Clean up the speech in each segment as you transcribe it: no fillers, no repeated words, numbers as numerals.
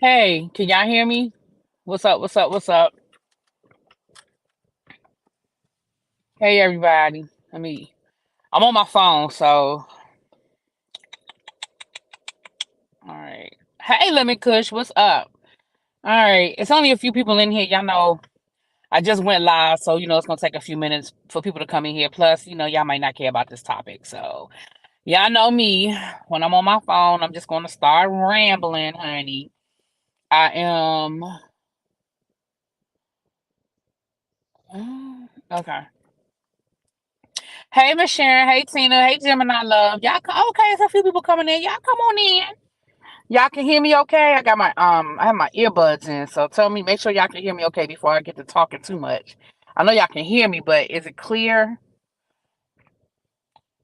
Hey, can y'all hear me? What's up? What's up? What's up? Hey, everybody. I'm on my phone, so, all right. Hey, Lemon Kush, what's up? All right. It's only a few people in here. Y'all know I just went live, so, it's going to take a few minutes for people to come in here. Plus, y'all might not care about this topic. So, y'all know me. When I'm on my phone, I'm just going to start rambling, honey. I am. Okay. Hey, Miss Sharon. Hey, Tina. Hey, Gemini Love. Y'all, okay, it's a few people coming in. Y'all come on in. Y'all can hear me okay? I have my earbuds in, so tell me, make sure y'all can hear me okay before I get to talking too much. I know y'all can hear me, but is it clear?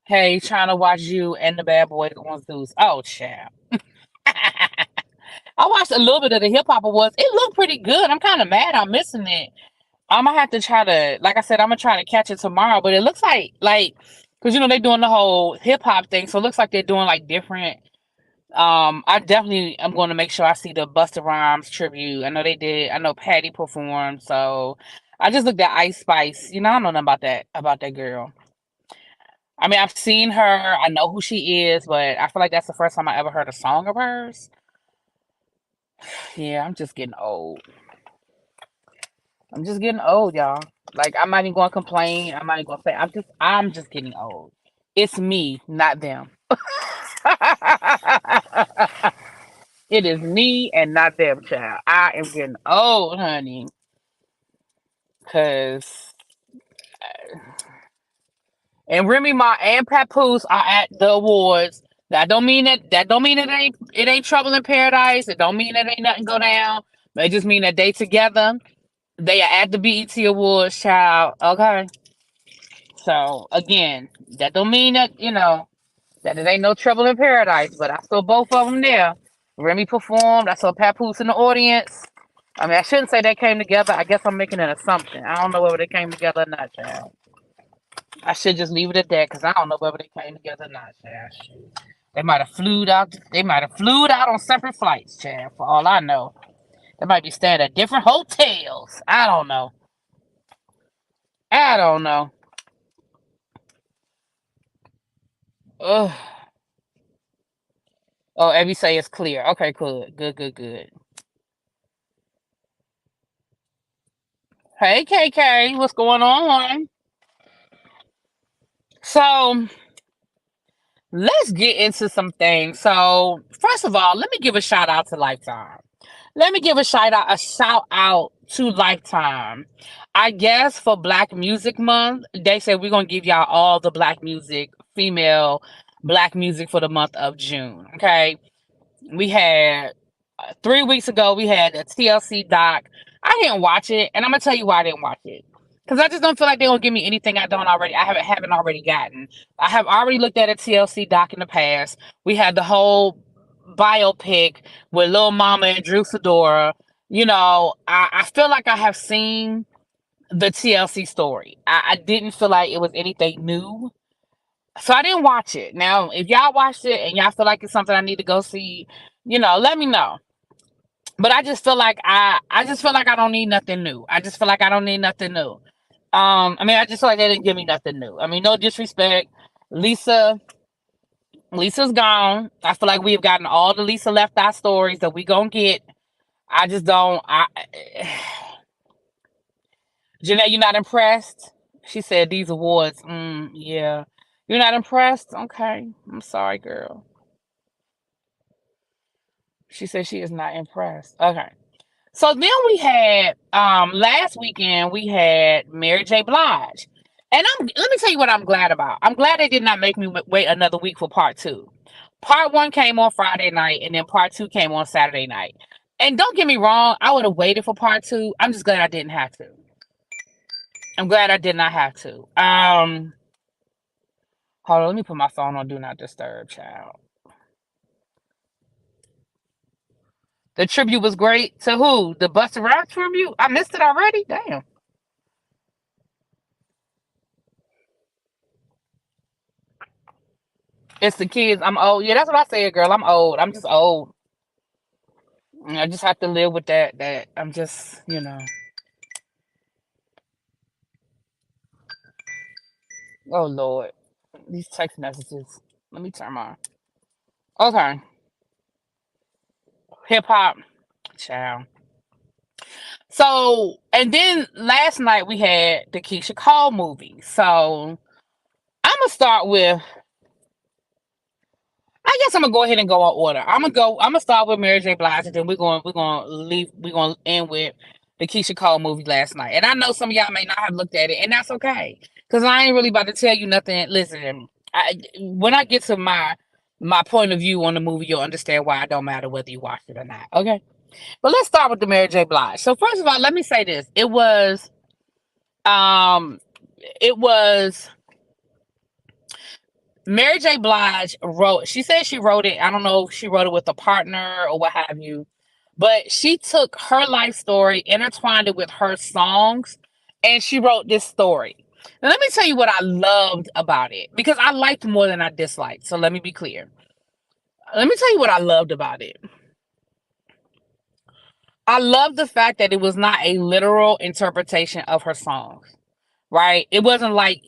Hey, trying to watch you and the bad boys on Zeus. Oh, chap. I watched a little bit of the hip hop awards. It looked pretty good. I'm kind of mad I'm missing it. I'm gonna have to try to, like I said, I'm gonna try to catch it tomorrow. But it looks like, because they're doing the whole hip hop thing, so it looks like they're doing like different. I definitely am going to make sure I see the Busta Rhymes tribute. I know they did. I know Patty performed. So I just looked at Ice Spice. I don't know nothing about that girl. I mean, I've seen her. I know who she is, but I feel like that's the first time I ever heard a song of hers. Yeah, I'm just getting old. I'm just getting old, y'all. Like I'm not even going to complain. I'm not even going to say. I'm just getting old. It's me, not them. It is me and not them, child. I am getting old, honey. Cause and Remy Ma and Papoose are at the awards. That don't mean it ain't trouble in paradise. It don't mean it ain't nothing go down. It just mean that they together. They are at the BET Awards, child. Okay. So again, that don't mean that it ain't no trouble in paradise. But I saw both of them there. Remy performed. I saw Papoose in the audience. I mean, I shouldn't say they came together. I guess I'm making an assumption. I don't know whether they came together or not, child. I should just leave it at that because I don't know whether they came together or not, child. Shoot. They might have flew out. They might have flew out on separate flights, child. For all I know, they might be staying at different hotels. I don't know. I don't know. Ugh. Oh, every say it's clear. Okay, good, good, good, good. Hey, KK, what's going on? So let's get into some things. So first of all, let me give a shout out to Lifetime. Let me give a shout out to Lifetime. I guess for Black Music Month, they said we're gonna give y'all all the black music, female black music for the month of June. Okay, we had 3 weeks ago we had a TLC doc. I didn't watch it, and I'm gonna tell you why I didn't watch it. Because I just don't feel like they're gonna give me anything I haven't already gotten. I have already looked at a TLC doc in the past. We had the whole biopic with Lil Mama and Drew Sidora. I feel like I have seen the TLC story. I didn't feel like it was anything new. So I didn't watch it. Now, if y'all watched it and y'all feel like it's something I need to go see, let me know. But I just feel like I don't need nothing new. I just feel like I don't need nothing new. I mean, I just feel like they didn't give me nothing new. I mean, no disrespect. Lisa, Lisa's gone. I feel like we've gotten all the Lisa left eye stories that we gonna get. I just don't. Jeanette, you're not impressed? She said these awards. Yeah. You're not impressed? Okay. I'm sorry, girl. She said she is not impressed. Okay. So then we had last weekend we had Mary J. Blige. And let me tell you what I'm glad about. I'm glad they did not make me wait another week for part two. Part one came on Friday night and then part two came on Saturday night. And don't get me wrong, I would have waited for part two. I'm just glad I didn't have to. I'm glad I did not have to. Hold on, let me put my phone on Do Not Disturb, child. The tribute was great. To who? The Busta Rhymes tribute? I missed it already? Damn. It's the kids. I'm old. Yeah, that's what I said, girl. I'm old. I'm just old. I just have to live with that I'm just, oh Lord, these text messages. Let me turn mine. Okay, hip hop, child. So, and then last night we had the Keyshia Cole movie. So I'm gonna start with. I guess I'm gonna go ahead and go on order. I'm gonna start with Mary J. Blige, and then we're gonna end with the Keyshia Cole movie last night. And I know some of y'all may not have looked at it, and that's okay, because I ain't really about to tell you nothing. Listen, when I get to my point of view on the movie, you'll understand why it don't matter whether you watched it or not. Okay, but let's start with the Mary J. Blige. So first of all, let me say this: um, it was Mary J. Blige wrote. She said she wrote it. I don't know if she wrote it with a partner or what have you, but she took her life story, intertwined it with her songs, and she wrote this story. Now, let me tell you what I loved about it, because I liked more than I disliked. So let me be clear. Let me tell you what I loved about it. I love the fact that it was not a literal interpretation of her songs, right? It wasn't like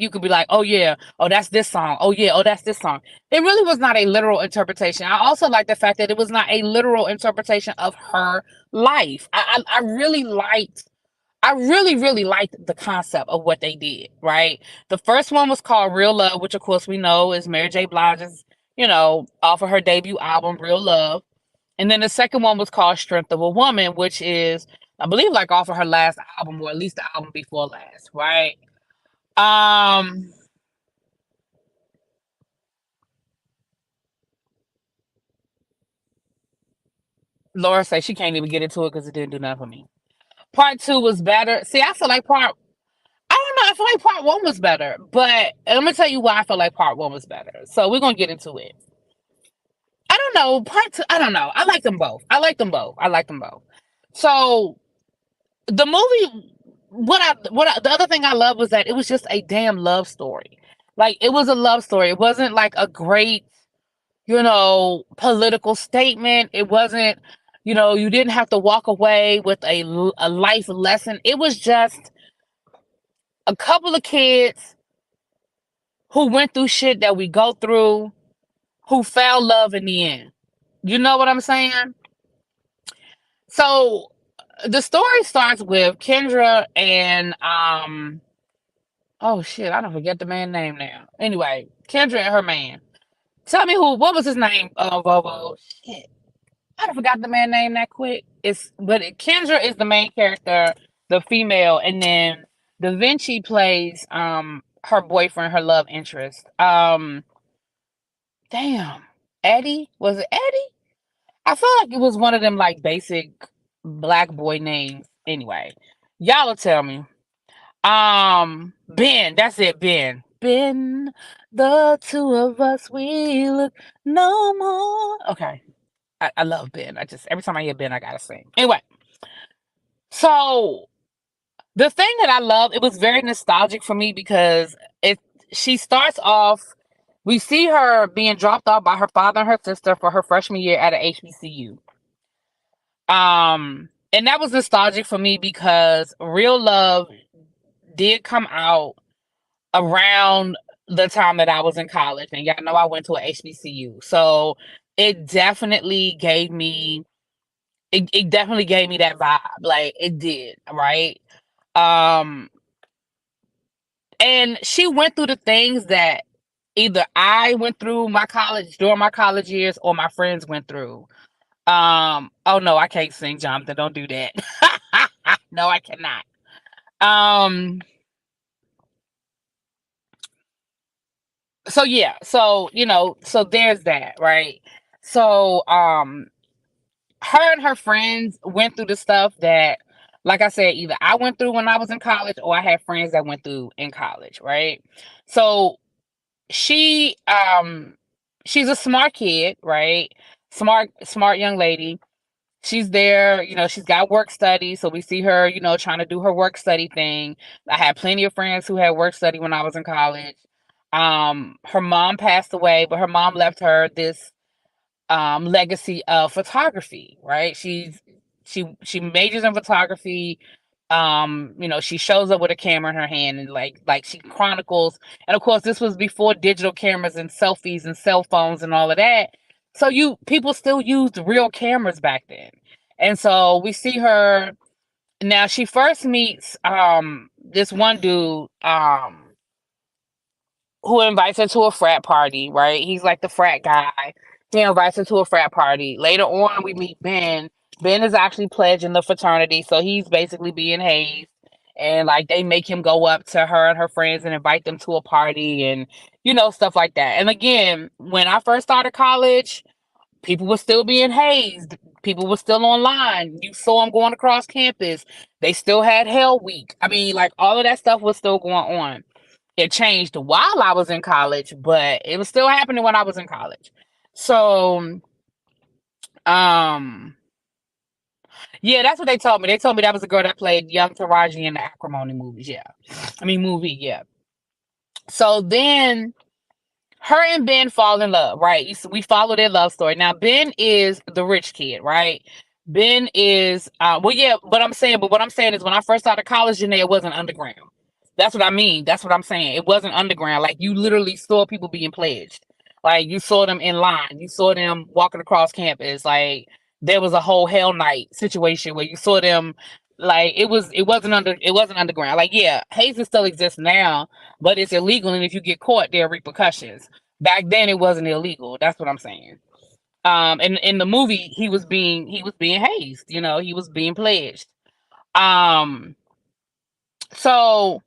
you could be like, oh yeah, oh that's this song, oh yeah, oh that's this song. It really was not a literal interpretation. I also like the fact that it was not a literal interpretation of her life. I really liked. I really, really liked the concept of what they did, right? The first one was called Real Love, which of course we know is Mary J. Blige's, off of her debut album, Real Love. And then the second one was called Strength of a Woman, which is, I believe, like off of her last album, or at least the album before last, right? Um, Laura says she can't even get into it because it didn't do nothing for me. Part two was better. See, I feel like I don't know, I feel like part one was better, but I'm gonna tell you why I feel like part one was better. So we're gonna get into it. I don't know, part two, I don't know. I like them both. I like them both. I like them both. So the movie, the other thing I love was that it was just a damn love story. Like, it was a love story. It wasn't like a great, political statement. It wasn't, you didn't have to walk away with a life lesson. It was just a couple of kids who went through shit that we go through, who found love in the end. You know what I'm saying? So the story starts with Kendra and oh shit, I don't forget the man's name now. Anyway, Kendra and her man. Tell me what was his name? Vovo. Shit. I don't forgot the man's name that quick. Kendra is the main character, the female, and then Da Vinci plays her boyfriend, her love interest. Damn. Eddie? Was it Eddie? I feel like it was one of them like basic black boy names. Anyway, y'all will tell me. Ben, that's it, Ben. Ben, the two of us, we look no more. Okay. I love Ben. Every time I hear Ben, I gotta sing. Anyway, so the thing that I love, it was very nostalgic for me because she starts off, we see her being dropped off by her father and her sister for her freshman year at a HBCU. And that was nostalgic for me because Real Love did come out around the time that I was in college, and y'all know I went to a HBCU, so it definitely gave me it definitely gave me that vibe, like it did, right? Um, and she went through the things that either I went through during my college years, or my friends went through. Oh no, I can't sing, Jonathan. Don't do that. No, I cannot. Um, so yeah, so there's that, right? So her and her friends went through the stuff that, like I said, either I went through when I was in college, or I had friends that went through in college, right? So she she's a smart kid, right? Smart young lady. She's there, she's got work study, so we see her, trying to do her work study thing. I had plenty of friends who had work study when I was in college. Her mom passed away, but her mom left her this legacy of photography, right? She majors in photography. She shows up with a camera in her hand and like she chronicles. And of course, this was before digital cameras and selfies and cell phones and all of that. So people still used real cameras back then. And so we see her now. She first meets this one dude who invites her to a frat party, right? He's like the frat guy. He invites her to a frat party. Later on, we meet Ben. Ben is actually pledging the fraternity, so he's basically being hazed. And like they make him go up to her and her friends and invite them to a party and stuff like that. And again, when I first started college, people were still being hazed. People were still online. You saw them going across campus. They still had Hell Week. I mean, like all of that stuff was still going on. It changed while I was in college, but it was still happening when I was in college. So, um, yeah, that's what they told me. They told me that was the girl that played young Taraji in the Acrimony movies. Yeah, I mean movie. Yeah. So then her and Ben fall in love, right? We follow their love story. Now Ben is the rich kid, right? Ben is well, yeah. But what I'm saying is, when I first started college, Janae, it wasn't underground. That's what I mean. That's what I'm saying. It wasn't underground. Like you literally saw people being pledged. Like you saw them in line. You saw them walking across campus. Like there was a whole hell night situation where you saw them. Like it wasn't underground. Like yeah, hazing still exists now, but it's illegal, and if you get caught, there are repercussions. Back then, it wasn't illegal. That's what I'm saying. And in the movie, he was being hazed. He was being pledged. Um, so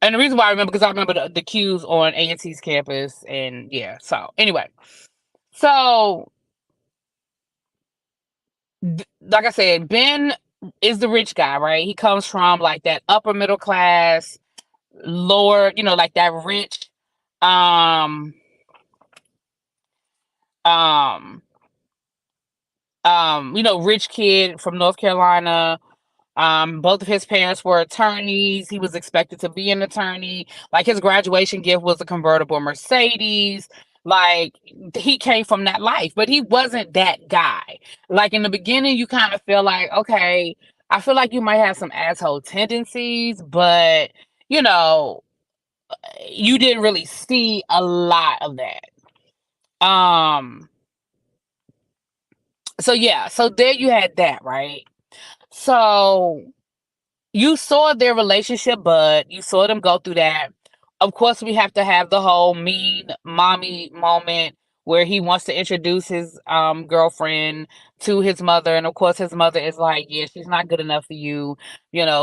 And the reason why I remember, because I remember the queues on A&T's campus, and yeah. So anyway, so like I said, Ben is the rich guy, right? He comes from like that upper middle class, lower, like that rich, um, um, rich kid from North Carolina. Both of his parents were attorneys. He was expected to be an attorney. Like his graduation gift was a convertible Mercedes. Like he came from that life, but he wasn't that guy. Like in the beginning, you kind of feel like, okay, I feel like you might have some asshole tendencies, but you know, you didn't really see a lot of that. Um, so yeah, so there you had that, right? So you saw their relationship, but you saw them go through that. Of course, we have to have the whole mean mommy moment where he wants to introduce his girlfriend to his mother, and of course his mother is like, yeah, she's not good enough for you.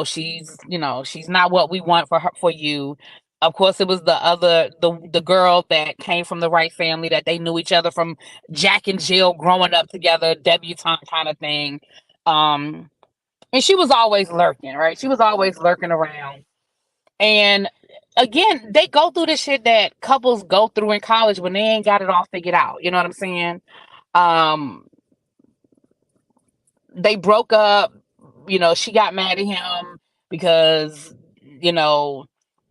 She's not what we want for you. Of course, it was the girl that came from the right family, that they knew each other from Jack and Jill growing up together, debutante kind of thing. Um, and she was always lurking, right? She was always lurking around. And again, they go through the shit that couples go through in college when they ain't got it all figured out. You know what I'm saying? Um, they broke up. She got mad at him because, you know,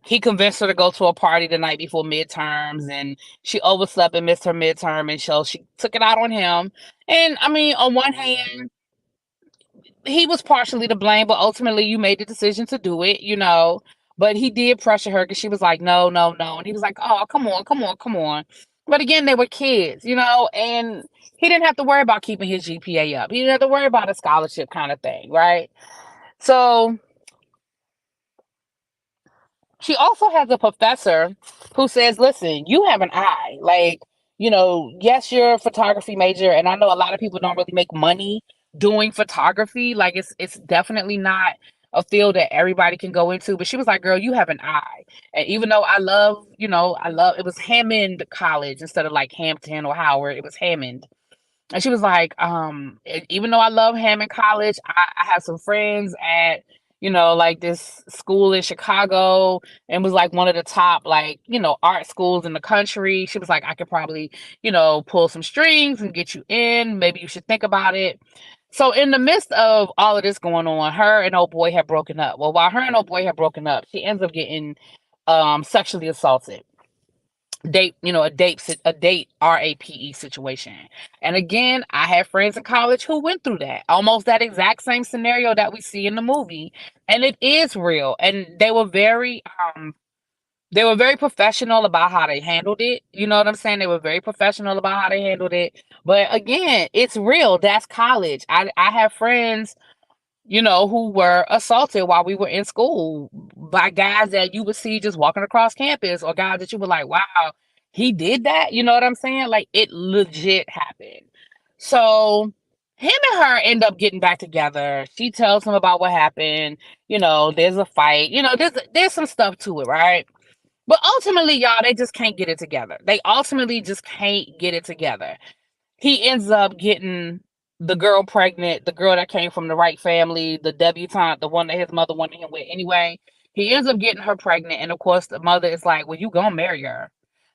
he convinced her to go to a party the night before midterms, and she overslept and missed her midterm, and so she took it out on him. And I mean, on one hand, he was partially to blame, but ultimately you made the decision to do it. But he did pressure her because she was like, no, no, no. And he was like, oh, come on, come on, come on. But again, they were kids, and he didn't have to worry about keeping his GPA up. He didn't have to worry about a scholarship kind of thing, right? So she also has a professor who says, listen, you have an eye. Like, yes, you're a photography major, and I know a lot of people don't really make money doing photography. Like it's definitely not a field that everybody can go into. But she was like, girl, you have an eye. And even though I love it was Hammond College instead of like Hampton or Howard, it was Hammond. And she was like, even though I love Hammond College, I have some friends at, like this school in Chicago, and was like one of the top, like, art schools in the country. She was like, I could probably, pull some strings and get you in. Maybe you should think about it. So in the midst of all of this going on, her and old boy had broken up. Well, while her and old boy had broken up, she ends up getting sexually assaulted. date, a date RAPE situation. And again, I had friends in college who went through that, almost that exact same scenario that we see in the movie, and it is real. And they were very professional about how they handled it. You know what I'm saying? They were very professional about how they handled it. But again, it's real. That's college. I have friends, who were assaulted while we were in school by guys that you would see just walking across campus, or guys that you were like, wow, he did that. You know what I'm saying? Like, it legit happened. So him and her end up getting back together. She tells him about what happened. There's a fight. There's some stuff to it, right? But ultimately, y'all, they just can't get it together. They ultimately just can't get it together. He ends up getting the girl pregnant, the girl that came from the right family, the debutante, the one that his mother wanted him with anyway. He ends up getting her pregnant, and of course, the mother is like, "Well, you gonna marry her?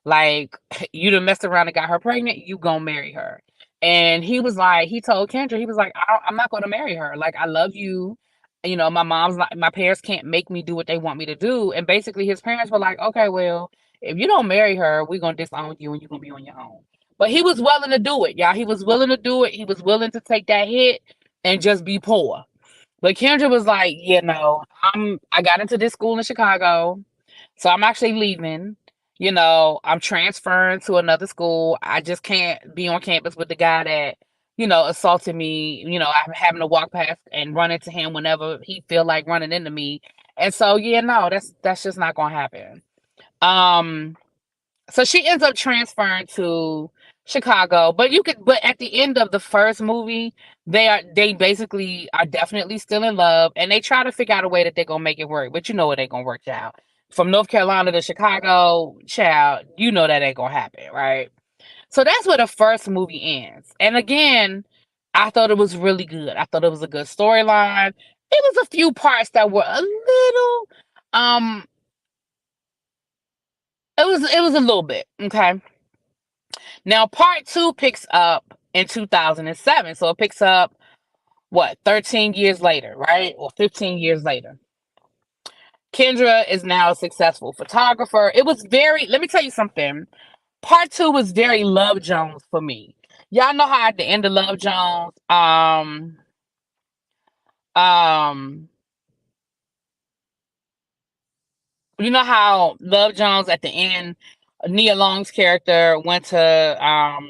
Like, you done messed around and got her pregnant. You gonna marry her?" And he was like, he told Kendra, he was like, "I'm not gonna marry her. Like, I love you. My parents can't make me do what they want me to do." And basically, his parents were like, "Okay, well, if you don't marry her, we're gonna disown you, and you're gonna be on your own." But he was willing to do it, y'all. He was willing to do it. He was willing to take that hit and just be poor. But Kendra was like, I got into this school in Chicago, so I'm actually leaving. I'm transferring to another school. I just can't be on campus with the guy that, assaulted me. I'm having to walk past and run into him whenever he feel like running into me. And so, yeah, no, that's just not gonna happen. Um, so she ends up transferring to Chicago, but at the end of the first movie, they basically are definitely still in love, and they try to figure out a way that they're gonna make it work. But you know it ain't gonna work out. From North Carolina to Chicago, child, you know that ain't gonna happen, right? So that's where the first movie ends. And again, I thought it was really good. I thought it was a good storyline. It was a few parts that were a little, um, it was a little bit, okay. Now, part two picks up in 2007. So it picks up, what, 13 years later, right? Or 15 years later. Kendra is now a successful photographer. It was let me tell you something. Part two was very Love Jones for me. Y'all know how at the end of Love Jones, um, you know how Love Jones at the end, Nia Long's character went to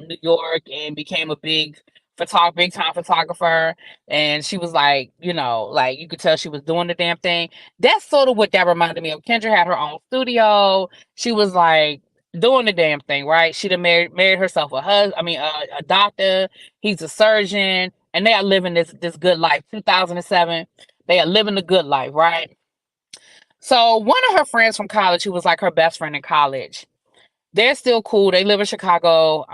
New York and became a big time photographer, and she was like, like you could tell she was doing the damn thing. That's sort of what that reminded me of. Kendra had her own studio. She was like doing the damn thing, right? She'd have married herself a husband. I mean, a doctor. He's a surgeon, and they are living this good life. 2007, they are living the good life, right? So one of her friends from college, who was like her best friend in college, they're still cool. They live in Chicago,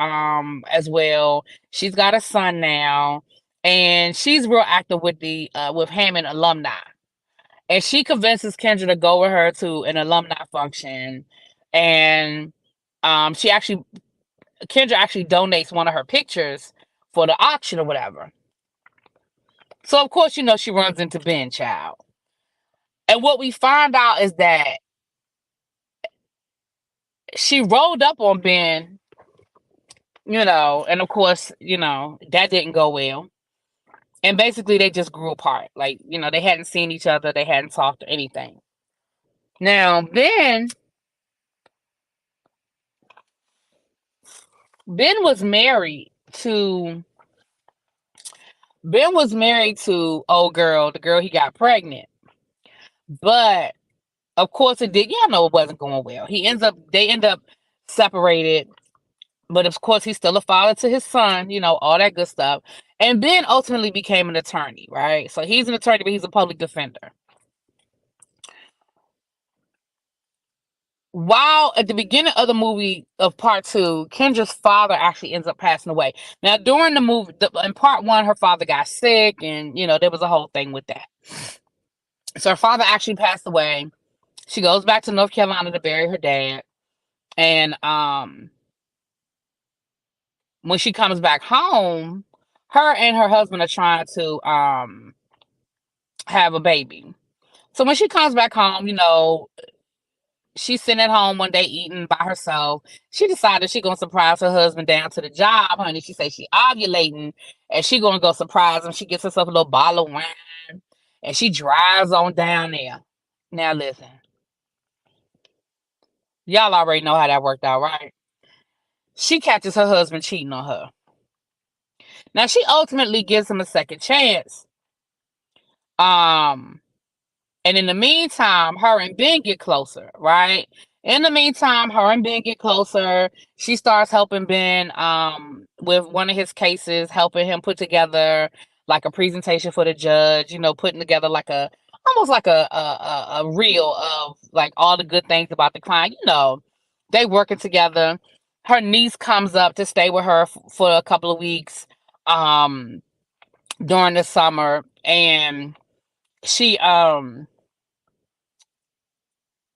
as well. She's got a son now, and she's real active with Hammond alumni. And she convinces Kendra to go with her to an alumni function, and she actually Kendra actually donates one of her pictures for the auction or whatever. So of course, she runs into Ben Child. And what we find out is that she rolled up on Ben, and of course, that didn't go well. And basically they just grew apart. Like, they hadn't seen each other, they hadn't talked or anything. Now, Ben was married to Ben was married to old girl, the girl he got pregnant. But of course it did, y'all know it wasn't going well. They end up separated. But of course, he's still a father to his son, all that good stuff. And Ben ultimately became an attorney, right? So he's an attorney, but he's a public defender. While at the beginning of the movie of part two, Kendra's father actually ends up passing away. Now, during the movie, in part one, her father got sick, and there was a whole thing with that. So her father actually passed away. She goes back to North Carolina to bury her dad, and when she comes back home, her and her husband are trying to have a baby. So when she comes back home, she's sitting at home one day eating by herself. She decided she gonna surprise her husband down to the job, honey. She say she ovulating and she gonna go surprise him. She gets herself a little bottle of wine and she drives on down there. Now listen, y'all already know how that worked out, right? She catches her husband cheating on her. Now she ultimately gives him a second chance. Um, And in the meantime, her and Ben get closer, right? In the meantime, her and Ben get closer. She starts helping Ben with one of his cases, helping him put together like a presentation for the judge, putting together like almost like a reel of like all the good things about the client. They working together. Her niece comes up to stay with her for a couple of weeks during the summer, and she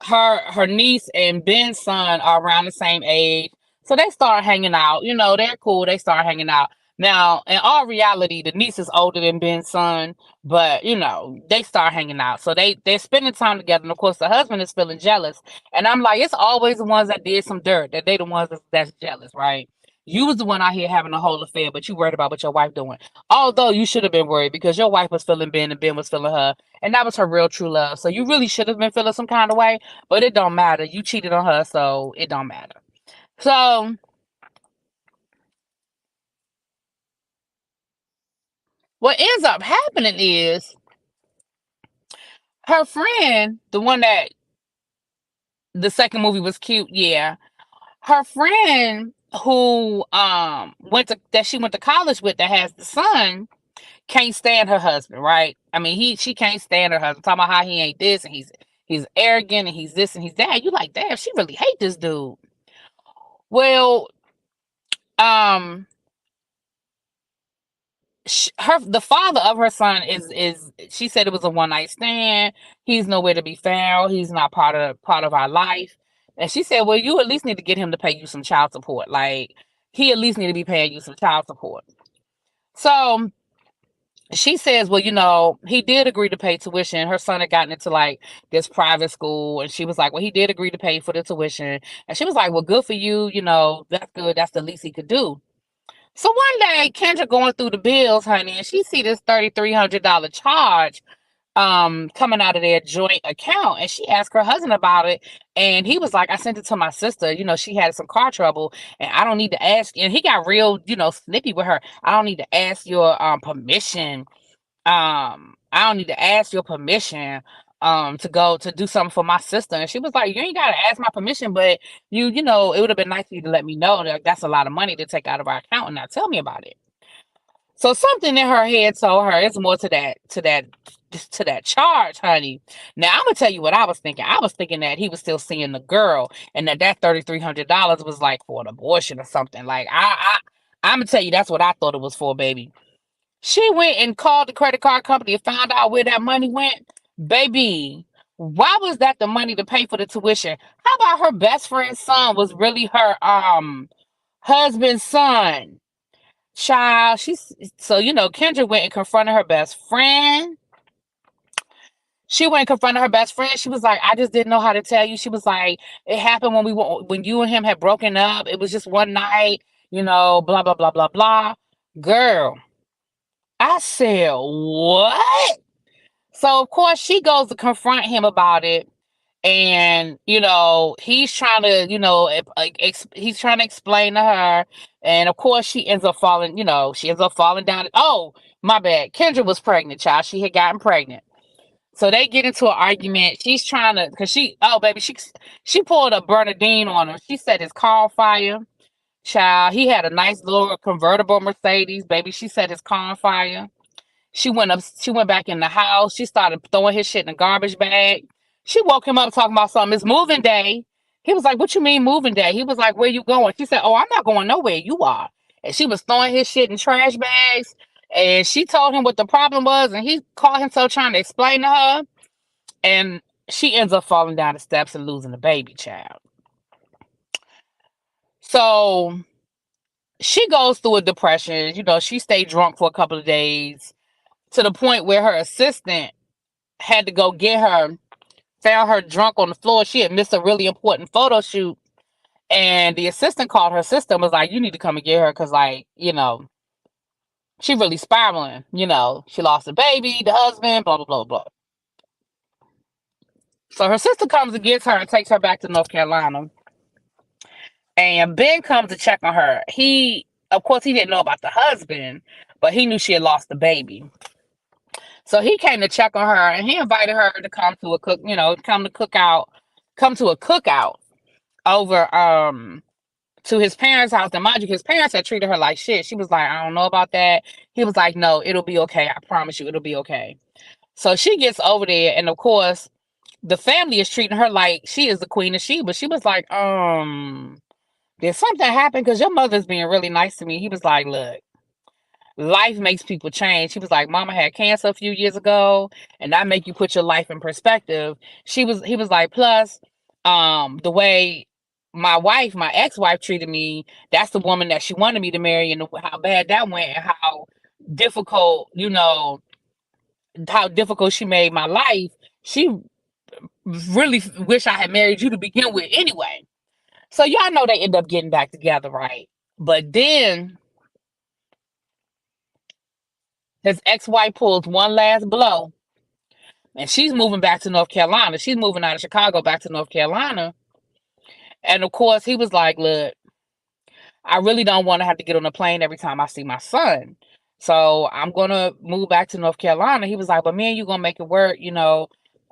her niece and Ben's son are around the same age. So they start hanging out. They're cool. They start hanging out. Now, in all reality, the niece is older than Ben's son, but they start hanging out. So they're spending time together. And of course, the husband is feeling jealous. And I'm like, it's always the ones that did some dirt, that they the ones that's jealous, right? You was the one out here having a whole affair, but you worried about what your wife doing. Although you should have been worried because your wife was feeling Ben and Ben was feeling her. And that was her real true love. So you really should have been feeling some kind of way, but it don't matter. You cheated on her, so it don't matter. So what ends up happening is her friend, the one that the second movie was cute, yeah. Her friend who she went to college with, that has the son, can't stand her husband, right? I mean, she can't stand her husband. Talking about how he ain't this and he's arrogant and he's this and he's that. You like, damn, she really hate this dude. Well, um the father of her son is she said it was a one night stand. He's nowhere to be found. He's not part of our life. And she said, well, you at least need to get him to pay you some child support. Like, he at least need to be paying you some child support. So she says, well, he did agree to pay tuition. Her son had gotten into like this private school, and she was like, well, he did agree to pay for the tuition. And she was like, well, good for you. That's good. That's the least he could do. So one day, Kendra going through the bills, honey, and she see this $3,300 charge coming out of their joint account, and she asked her husband about it, and he was like, I sent it to my sister. She had some car trouble, and I don't need to ask. And he got real, snippy with her. I don't need to ask your permission. I don't need to ask your permission to go to do something for my sister. And she was like, you ain't gotta ask my permission, but it would have been nice for you to let me know that that's a lot of money to take out of our account and not tell me about it. So something in her head told her it's more to that charge, honey. Now I'm gonna tell you what I was thinking. I was thinking that he was still seeing the girl, and that $3,300 was like for an abortion or something. Like, I'm gonna tell you, that's what I thought it was for, baby. She went and called the credit card company and found out where that money went. Baby, why was that the money to pay for the tuition? How about her best friend's son was really her husband's son? Child, Kendra went and confronted her best friend. She went and confronted her best friend. She was like, I just didn't know how to tell you. She was like, it happened when you and him had broken up. It was just one night, blah, blah, blah, blah, blah. Girl, I said, what? So, of course, she goes to confront him about it. And, he's trying to, he's trying to explain to her. And, of course, she ends up falling down. Oh, my bad. Kendra was pregnant, child. She had gotten pregnant. So they get into an argument. She's trying to, baby, she pulled a Bernadine on him. She set his car on fire. Child, he had a nice little convertible Mercedes, baby. She set his car on fire. She went back in the house. She started throwing his shit in a garbage bag. She woke him up talking about something. It's moving day. He was like, what you mean moving day? He was like, where you going? She said, oh, I'm not going nowhere. You are. And she was throwing his shit in trash bags. And she told him what the problem was. And he called himself trying to explain to her. And she ends up falling down the steps and losing the baby child. So she goes through a depression. She stayed drunk for a couple of days, to the point where her assistant had to go get her found her drunk on the floor. She had missed a really important photo shoot. And the assistant called her sister and was like, you need to come and get her because, like, she really spiraling. She lost the baby, the husband, blah, blah, blah, blah. So her sister comes and gets her and takes her back to North Carolina. And Ben comes to check on her. Of course, he didn't know about the husband, but he knew she had lost the baby. So he came to check on her, and he invited her to come to a come to a cookout over to his parents' house. And mind you, his parents had treated her like shit. She was like, I don't know about that. He was like, no, it'll be okay. I promise you, it'll be okay. So she gets over there, and of course, the family is treating her like she is the queen of Sheba. She was like, did something happen? Because your mother's being really nice to me. He was like, look, life makes people change. He was like, mama had cancer a few years ago, and that make you put your life in perspective. He was like, plus, the way my ex-wife treated me, that's the woman that she wanted me to marry, and how bad that went, and how difficult, how difficult she made my life. She really wish I had married you to begin with anyway. So y'all know they end up getting back together, right? But then his ex-wife pulls one last blow, and she's moving back to North Carolina. She's moving out of Chicago back to North Carolina. And of course, he was like, look, I really don't want to have to get on a plane every time I see my son. So I'm going to move back to North Carolina. He was like, but me and you going to make it work.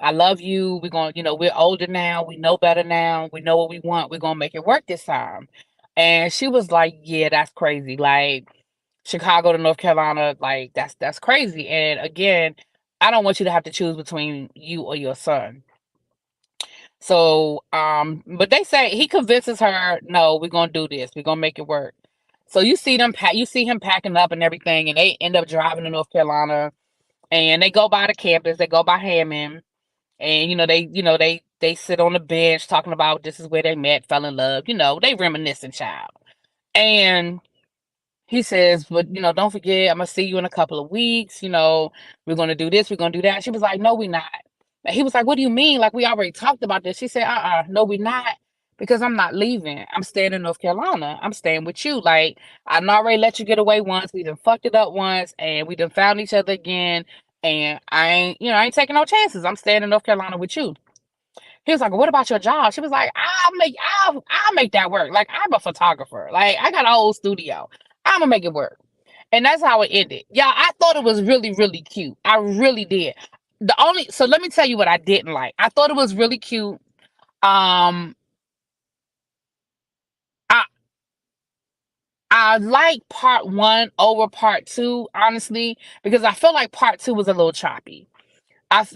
I love you. We're going to, we're older now. We know better now. We know what we want. We're going to make it work this time. And she was like, yeah, that's crazy. Like, Chicago to North Carolina, like, that's crazy. And again, I don't want you to have to choose between you or your son. So, but they say he convinces her, no, we're gonna do this. We're gonna make it work. So you see him packing up and everything, and they end up driving to North Carolina, and they go by the campus, they go by Hammond, and they sit on the bench talking about this is where they met, fell in love, they reminiscing, child. And he says, but don't forget, I'm gonna see you in a couple of weeks. We're gonna do this, we're gonna do that. She was like, no, we're not. And he was like, what do you mean? Like, we already talked about this. She said, no, we're not, because I'm not leaving. I'm staying in North Carolina. I'm staying with you. Like, I done already let you get away once. We done fucked it up once, and we done found each other again. And I ain't taking no chances. I'm staying in North Carolina with you. He was like, what about your job? She was like, I'll make that work. Like, I'm a photographer. Like, I got a whole studio. I'm gonna make it work. And that's how it ended. Y'all, I thought it was really, really cute. I really did. So let me tell you what I didn't like. I thought it was really cute. Um, I I like part one over part two, honestly, because I feel like part two was a little choppy.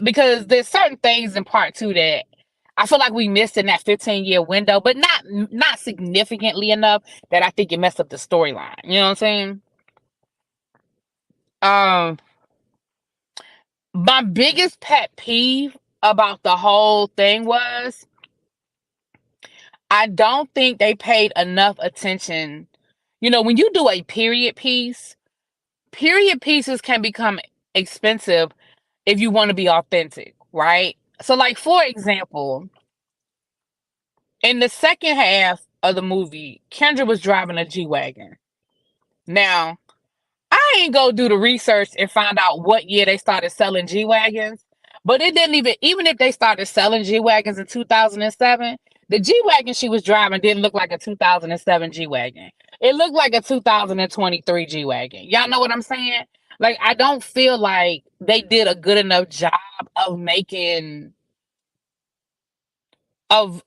Because there's certain things in part two that I feel like we missed in that 15-year window, but not significantly enough that I think it messed up the storyline. You know what I'm saying? Um, my biggest pet peeve about the whole thing was I don't think they paid enough attention. When you do a period pieces can become expensive if you want to be authentic, right? So, like, for example, in the second half of the movie, Kendra was driving a G-Wagon. Now, I ain't go do the research and find out what year they started selling G-Wagons, but it didn't even if they started selling G-Wagons in 2007, the G-Wagon she was driving didn't look like a 2007 G-Wagon. It looked like a 2023 G-Wagon. Y'all know what I'm saying? Like, I don't feel like they did a good enough job of making of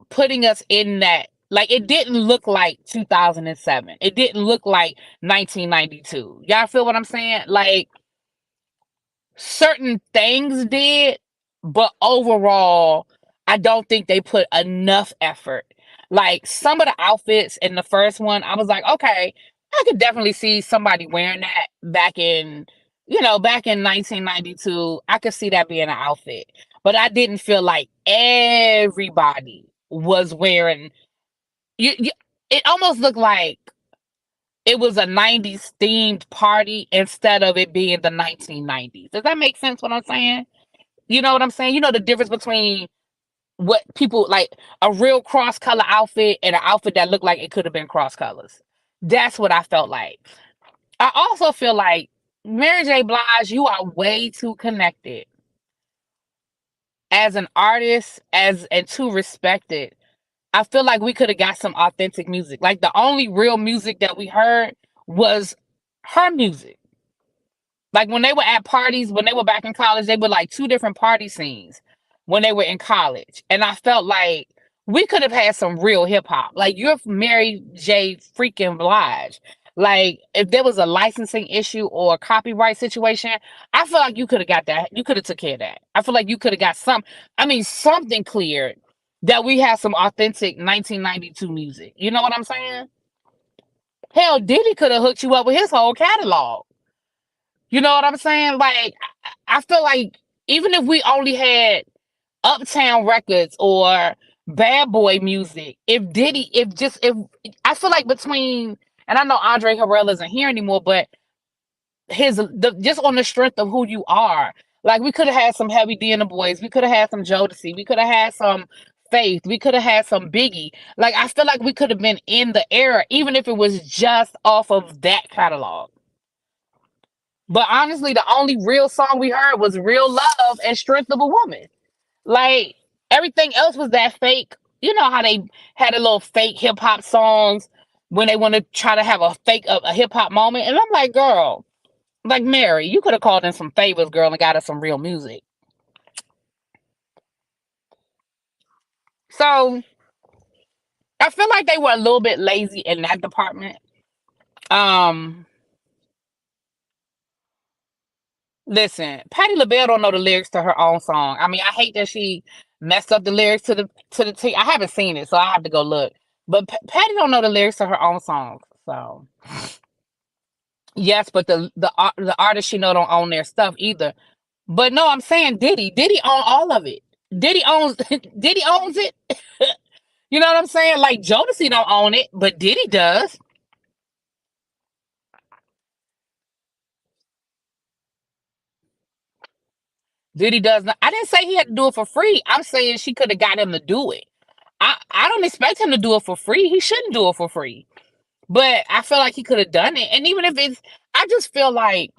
putting us in that. Like, it didn't look like 2007. It didn't look like 1992. Y'all feel what I'm saying? Like, certain things did, but overall, I don't think they put enough effort. Like, some of the outfits in the first one, I was like, okay, I could definitely see somebody wearing that back in 1992. I could see that being an outfit. But I didn't feel like everybody was wearing it almost looked like it was a 90s themed party instead of it being the 1990s. Does that make sense what I'm saying? You know what I'm saying? You know the difference between what people like a real cross color outfit and an outfit that looked like it could have been cross colors. That's what I felt like. I also feel like Mary J. Blige, you are way too connected as an artist, as and too respected. I feel like we could have got some authentic music. Like the only real music that we heard was her music. Like when they were at parties, when they were back in college, they were like two different party scenes when they were in college. And I felt like we could have had some real hip hop. Like you're Mary J. freaking Blige. Like if there was a licensing issue or a copyright situation, I feel like you could have got that. You could have took care of that. I feel like you could have got something cleared that we have some authentic 1992 music. You know what I'm saying? Hell, Diddy could have hooked you up with his whole catalog. You know what I'm saying? Like, I feel like even if we only had Uptown Records or Bad Boy music, if I feel like between, and I know Andre Harrell isn't here anymore, but just on the strength of who you are, like we could have had some Heavy D and the Boys, we could have had some Jodeci, we could have had some Faith, we could have had some Biggie. Like I feel like we could have been in the era, even if it was just off of that catalog. But honestly, the only real song we heard was Real Love and Strength of a Woman. Like everything else was that fake. You know how they had a little fake hip hop songs when they want to try to have a fake a hip hop moment. And I'm like, girl, like Mary, you could have called in some favors, girl, and got us some real music. So I feel like they were a little bit lazy in that department. Um, Listen, Patti LaBelle don't know the lyrics to her own song. I mean, I hate that she messed up the lyrics to the T. I haven't seen it, so I have to go look. But Patti don't know the lyrics to her own songs. So yes, but the artists she know don't own their stuff either. But no, I'm saying Diddy. Diddy own all of it. Diddy owns Diddy owns it. You know what I'm saying? Like Jodeci don't own it, but Diddy does. Diddy does not. I didn't say he had to do it for free. I'm saying she could have got him to do it. I don't expect him to do it for free. He shouldn't do it for free. But I feel like he could have done it. And even if it's I just feel like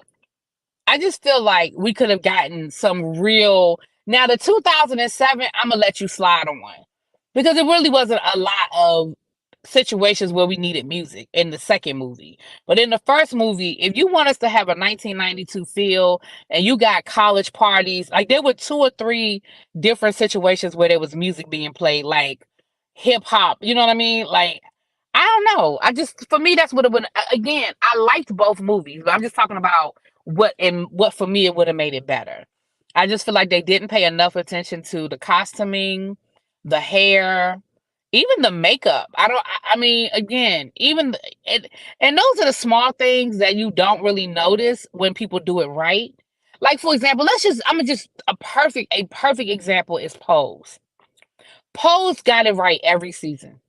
we could have gotten some real. Now the 2007, I'm gonna let you slide on one because it really wasn't a lot of situations where we needed music in the second movie. But in the first movie, if you want us to have a 1992 feel and you got college parties, like there were two or three different situations where there was music being played, like hip hop. You know what I mean? Like I don't know. I just for me that's what it would again, I liked both movies, but I'm just talking about what for me it would have made it better. I just feel like they didn't pay enough attention to the costuming, the hair, even the makeup. I mean, again, and those are the small things that you don't really notice when people do it right. Like for example, I'm gonna just a perfect example is Pose. Pose got it right every season.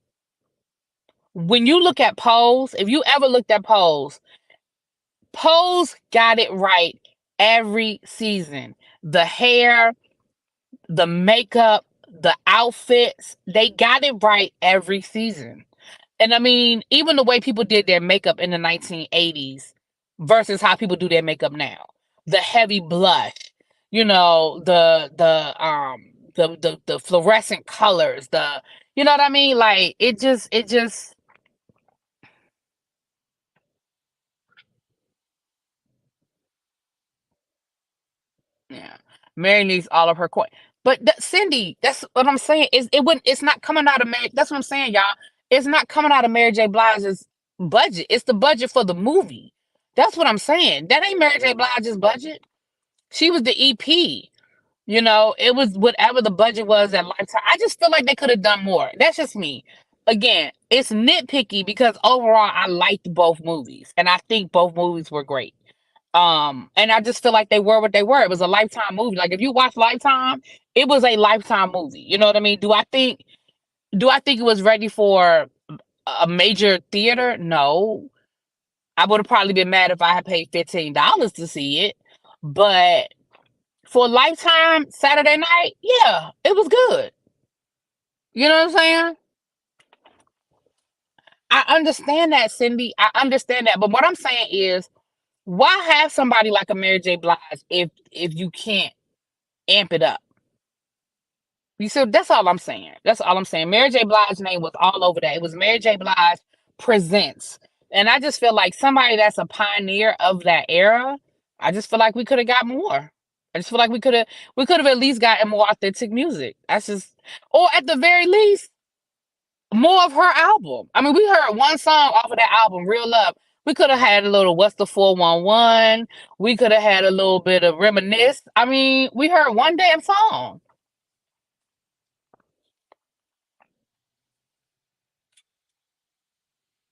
When you look at Pose, if you ever looked at Pose, Pose got it right every season. The hair, the makeup, the outfits, they got it right every season. And I mean, even the way people did their makeup in the 1980s versus how people do their makeup now. The heavy blush, the fluorescent colors, you know what I mean? Like it just yeah. Mary needs all of her coin. But Cindy, that's what I'm saying. It's not coming out of Mary. That's what I'm saying, y'all. It's not coming out of Mary J. Blige's budget. It's the budget for the movie. That's what I'm saying. That ain't Mary J. Blige's budget. She was the EP. It was whatever the budget was at Lifetime. I just feel like they could have done more. That's just me. Again, it's nitpicky because overall I liked both movies and I think both movies were great. And I just feel like they were what they were. It was a Lifetime movie. Like if you watch Lifetime, it was a Lifetime movie. You know what I mean? Do I think it was ready for a major theater? No. I would have probably been mad if I had paid $15 to see it. But For Lifetime Saturday night, yeah, it was good. You know what I'm saying? I understand that, Cindy. I understand that. But what I'm saying is, why have somebody like a Mary J. Blige if you can't amp it up? You see, that's all I'm saying. That's all I'm saying. Mary J. Blige's name was all over that. It was Mary J. Blige presents. And I just feel like somebody that's a pioneer of that era, I just feel like we could have got more. I just feel like we could have at least gotten more authentic music. That's just, or at the very least, more of her album. I mean, we heard one song off of that album, Real Love. We could have had a little What's the 411. We could have had a little bit of Reminisce. I mean, we heard one damn song.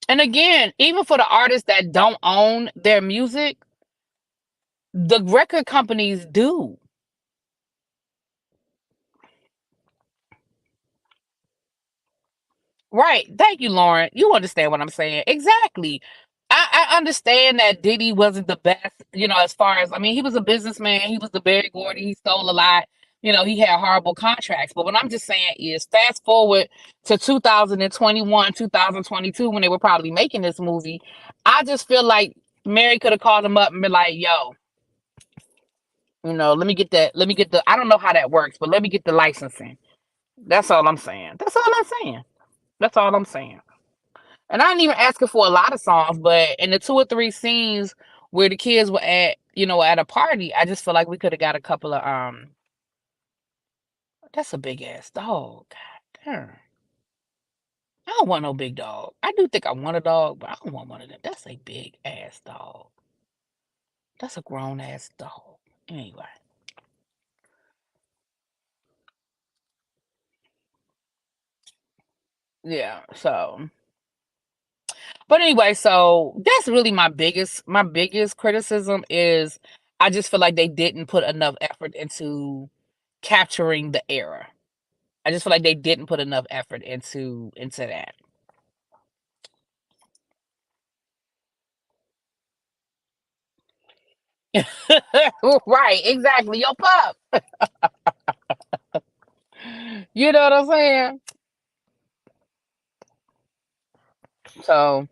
And again, even for the artists that don't own their music, the record companies do. Right. Thank you, Lauren. You understand what I'm saying. Exactly. I understand that Diddy wasn't the best, as far as, I mean, he was a businessman. He was the Barry Gordy. He stole a lot. He had horrible contracts. But what I'm just saying is, fast forward to 2021, 2022, when they were probably making this movie, I just feel like Mary could have called him up and been like, yo, let me get that. Let me get the. I don't know how that works, but let me get the licensing. That's all I'm saying. That's all I'm saying. That's all I'm saying. And I ain't even asking for a lot of songs, but in the two or three scenes where the kids were at a party, I just feel like we could have got a couple of That's a big ass dog. God damn. I don't want no big dog. I do think I want a dog, but I don't want one of them. That's a big ass dog. That's a grown ass dog. Anyway. Yeah. So, but anyway, so that's really my biggest criticism is, I just feel like they didn't put enough effort into capturing the era. I just feel like they didn't put enough effort into that. Right, exactly. Your pup. You know what I'm saying? So,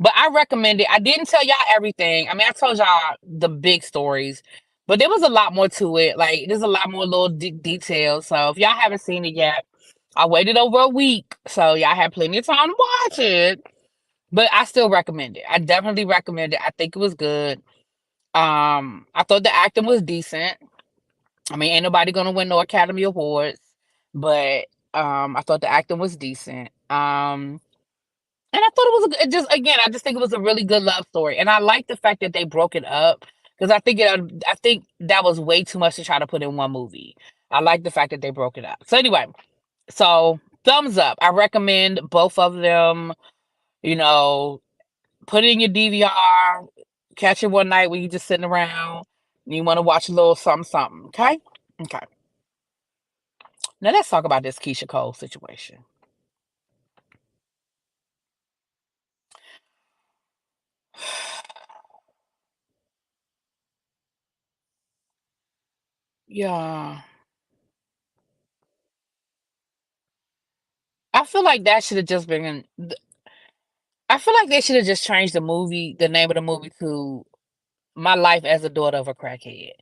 but I recommend it. I didn't tell y'all everything. I mean, I told y'all the big stories, but there was a lot more to it. Like, there's a lot more little details. So, if y'all haven't seen it yet, I waited over a week, so y'all had plenty of time to watch it. But I still recommend it. I definitely recommend it. I think it was good. I thought the acting was decent. I mean, ain't nobody gonna win no Academy Awards, but I thought the acting was decent. And I thought it was it just, again, I just think it was a really good love story, and I like the fact that they broke it up, because I think that was way too much to try to put in one movie. I like the fact that they broke it up. So anyway, so thumbs up. I recommend both of them. You know, put it in your DVR, catch it one night when you're just sitting around and you want to watch a little something, something. Okay, okay. Now let's talk about this Keyshia Cole situation. Yeah, I feel like that should have just been. I feel like they should have just changed the name of the movie to "My Life as a Daughter of a Crackhead."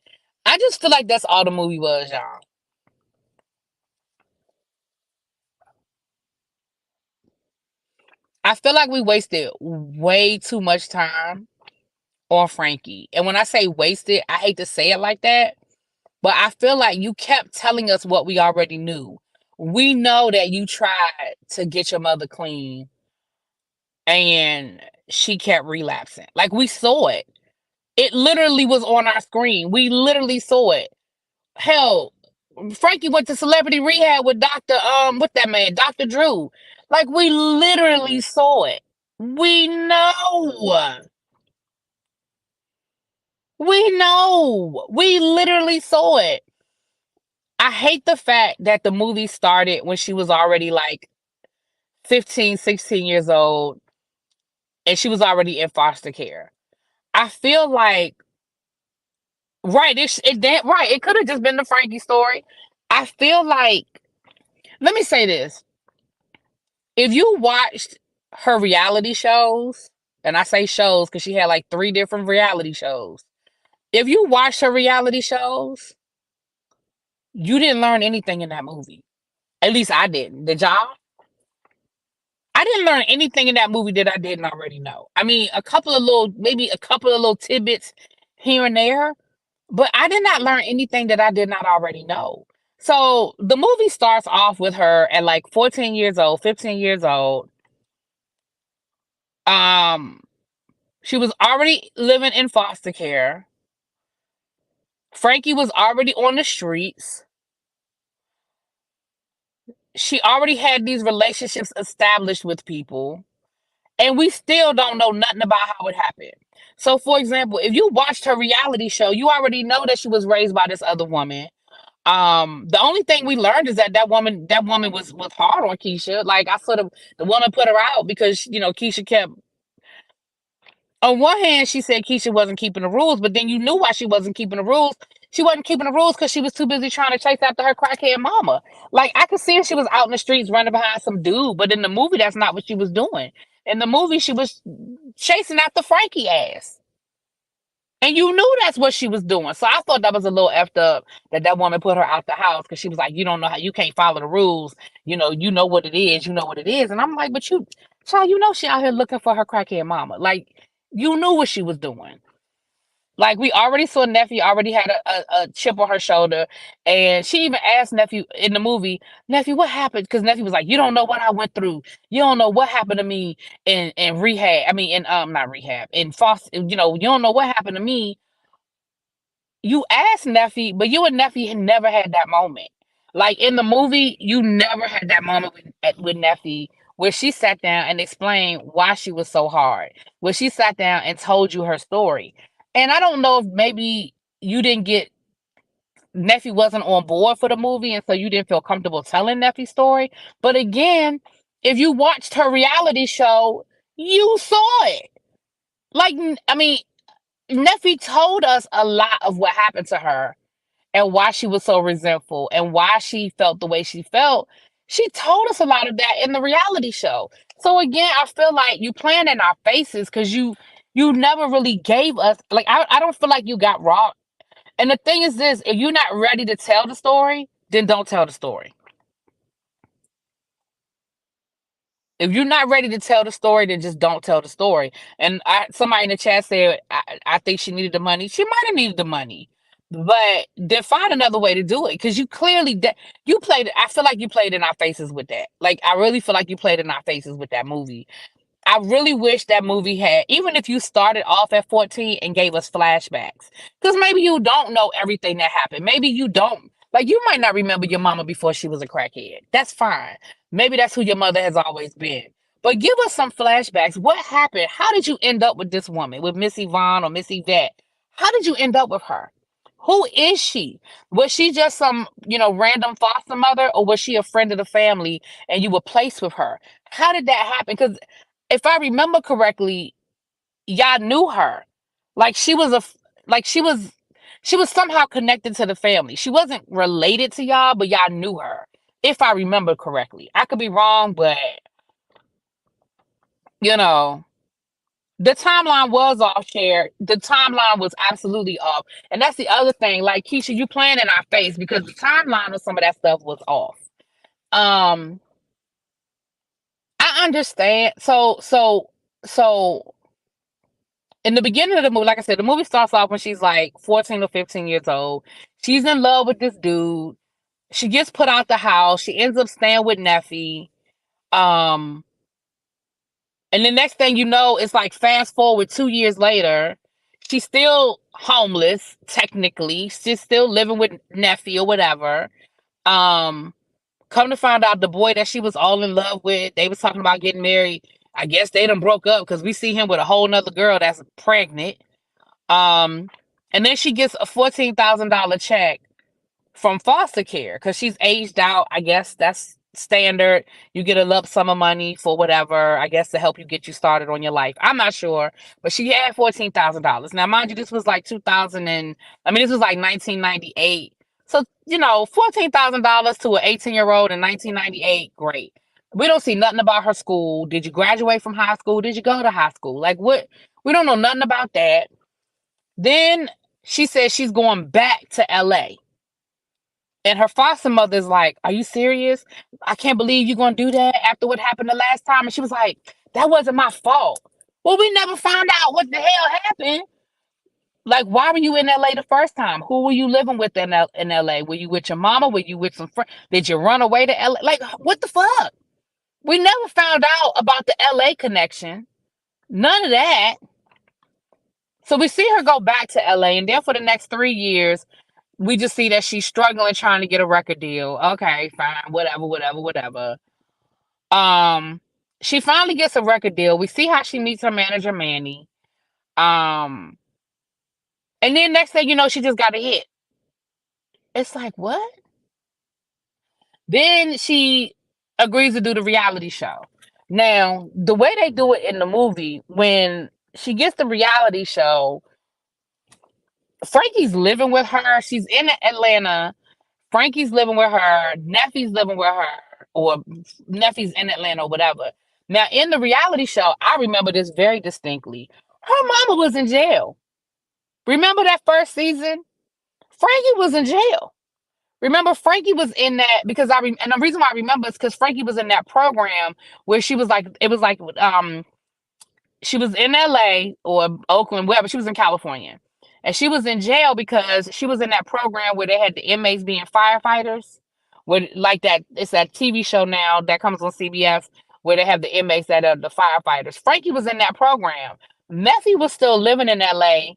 I just feel like that's all the movie was, y'all. I feel like we wasted way too much time on Frankie, and when I say wasted, I hate to say it like that, but I feel like you kept telling us what we already knew. We know that you tried to get your mother clean and she kept relapsing. Like, we saw it. It literally was on our screen. We literally saw it. Hell, Frankie went to celebrity rehab with with that man, Dr. Drew. Like, we literally saw it. We know. We know. We literally saw it. I hate the fact that the movie started when she was already like 15, 16 years old and she was already in foster care. I feel like Right. Right. It could have just been the Frankie story. I feel like, let me say this. If you watched her reality shows, and I say shows because she had like three different reality shows. If you watched her reality shows, you didn't learn anything in that movie. At least I didn't. Did y'all? I didn't learn anything in that movie that I didn't already know. I mean, maybe a couple of little tidbits here and there, but I did not learn anything that I did not already know. So the movie starts off with her at like 14 years old, 15 years old. Um, she was already living in foster care. Frankie was already on the streets. She already had these relationships established with people, and we still don't know nothing about how it happened. So, for example, if you watched her reality show, you already know that she was raised by this other woman. The only thing we learned is that that woman was hard on Keyshia. Like I sort of the woman put her out because Keyshia kept, on one hand, she said Keyshia wasn't keeping the rules, but then you knew why she wasn't keeping the rules. She wasn't keeping the rules because she was too busy trying to chase after her crackhead mama. Like I could see if she was out in the streets running behind some dude, but in the movie, that's not what she was doing. In the movie, she was chasing after Frankie ass. And you knew that's what she was doing. So I thought that was a little effed up that that woman put her out the house because she was like, you don't know how, you can't follow the rules. You know what it is. You know what it is. And I'm like, but you, child, she out here looking for her crackhead mama. Like, you knew what she was doing. Like, we already saw Nephew already had a chip on her shoulder. And she even asked Nephew in the movie, Nephew, what happened? Because Nephew was like, you don't know what I went through. You don't know what happened to me in rehab. I mean, not rehab, in foster, you don't know what happened to me. You asked Neffy, but you and Neffy had never had that moment. Like in the movie, you never had that moment with Neffy where she sat down and explained why she was so hard, where she sat down and told you her story. And I don't know if maybe you didn't get, Neffy wasn't on board for the movie, and so you didn't feel comfortable telling Neffy's story. But again, if you watched her reality show, you saw it. Like, I mean, Neffy told us a lot of what happened to her and why she was so resentful and why she felt the way she felt. She told us a lot of that in the reality show. So again, I feel like you playing in our faces because you never really gave us, like, I don't feel like you got raw. And the thing is this, if you're not ready to tell the story, then don't tell the story. If you're not ready to tell the story, then just don't tell the story. And somebody in the chat said, I think she needed the money. She might have needed the money, but then find another way to do it. Because you clearly, you played, I feel like you played in our faces with that. Like, I really feel like you played in our faces with that movie. I really wish that movie had, even if you started off at 14 and gave us flashbacks, because maybe you don't know everything that happened. Maybe you don't, like, you might not remember your mama before she was a crackhead. That's fine. Maybe that's who your mother has always been. But give us some flashbacks. What happened? How did you end up with this woman, with Miss Yvonne or Miss Yvette? How did you end up with her? Who is she? Was she just some, random foster mother, or was she a friend of the family and you were placed with her? How did that happen? Because if I remember correctly, y'all knew her. Like she was like she was somehow connected to the family. She wasn't related to y'all, but y'all knew her. If I remember correctly. I could be wrong, but you know, the timeline was off, shared. The timeline was absolutely off. And that's the other thing. Like Keyshia, you playing in our face because the timeline of some of that stuff was off. Um, I understand. So in the beginning of the movie, like I said, the movie starts off when she's like 14 or 15 years old. She's in love with this dude. She gets put out the house. She ends up staying with Neffy. Um, and the next thing you know, it's like fast forward 2 years later. She's still homeless, technically. She's still living with Neffy or whatever. Um, Come to find out the boy that she was all in love with, they was talking about getting married. I guess they done broke up because we see him with a whole nother girl that's pregnant. Um, and then she gets a $14,000 check from foster care because she's aged out. I guess that's standard. You get a lump sum of money for whatever, I guess, to help you get you started on your life. I'm not sure, but she had $14,000. Now, mind you, this was like 2000 and I mean, this was like 1998. So, $14,000 to an 18-year-old in 1998, great. We don't see nothing about her school. Did you graduate from high school? Did you go to high school? Like, what? We don't know nothing about that. Then she says she's going back to LA. And her foster mother's like, "Are you serious? I can't believe you're going to do that after what happened the last time." And she was like, "That wasn't my fault." Well, we never found out what the hell happened. Like, why were you in LA the first time? Who were you living with in LA? Were you with your mama? Were you with some friends? Did you run away to LA? Like, what the fuck? We never found out about the LA connection. None of that. So we see her go back to LA, and then for the next 3 years, we just see that she's struggling trying to get a record deal. Okay, fine, whatever, whatever, whatever. Um, she finally gets a record deal. We see how she meets her manager, Manny. Um, and then next thing you know, she just got a hit. It's like, what? Then she agrees to do the reality show. Now, the way they do it in the movie, when she gets the reality show, Frankie's living with her. She's in Atlanta. Frankie's living with her. Neffy's living with her, or Neffy's in Atlanta, or whatever. Now, in the reality show, I remember this very distinctly. Her mama was in jail. Remember that first season? Frankie was in jail. Remember, Frankie was in that because and the reason why I remember is because Frankie was in that program where she was like, it was like, she was in LA or Oakland, wherever. She was in California. And she was in jail because she was in that program where they had the inmates being firefighters. Where, like that, it's that TV show now that comes on CBS where they have the inmates that are the firefighters. Frankie was in that program. Messy was still living in LA,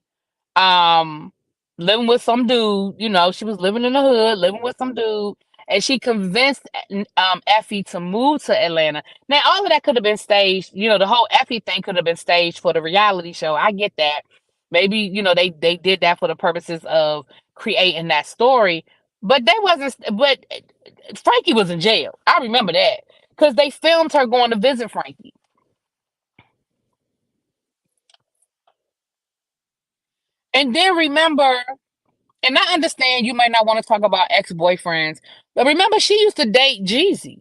um, living with some dude. She was living in the hood, living with some dude, and she convinced Effie to move to Atlanta. Now, all of that could have been staged. The whole Effie thing could have been staged for the reality show. I get that. Maybe they did that for the purposes of creating that story, but they wasn't. But Frankie was in jail. I remember that because they filmed her going to visit Frankie. And then remember, and I understand you might not want to talk about ex-boyfriends, but remember she used to date Jeezy.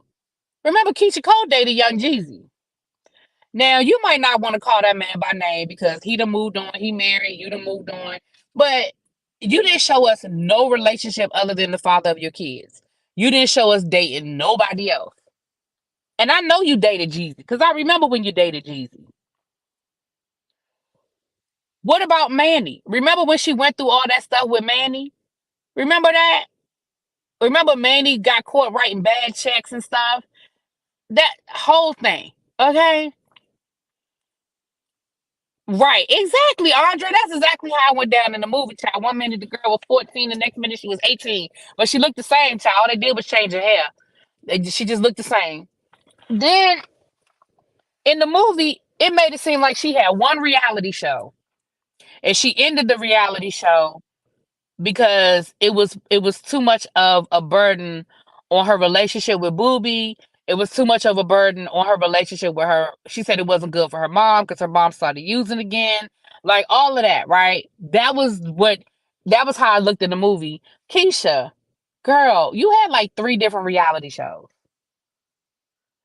Remember Keyshia Cole dated young Jeezy. Now you might not want to call that man by name because he done moved on, he married, you done moved on. But you didn't show us no relationship other than the father of your kids. You didn't show us dating nobody else. And I know you dated Jeezy because I remember when you dated Jeezy. What about Manny? Remember when she went through all that stuff with Manny? Remember that? Remember Manny got caught writing bad checks and stuff? That whole thing. Okay? Right. Exactly, Andre. That's exactly how it went down in the movie, child. One minute the girl was 14, the next minute she was 18. But she looked the same, child. All they did was change her hair. She just looked the same. Then in the movie, it made it seem like she had one reality show. And she ended the reality show because it was too much of a burden on her relationship with Booby. It was too much of a burden on her relationship with her. She said it wasn't good for her mom because her mom started using again. Like all of that, right? That was how I looked in the movie. Keyshia, girl, you had like three different reality shows.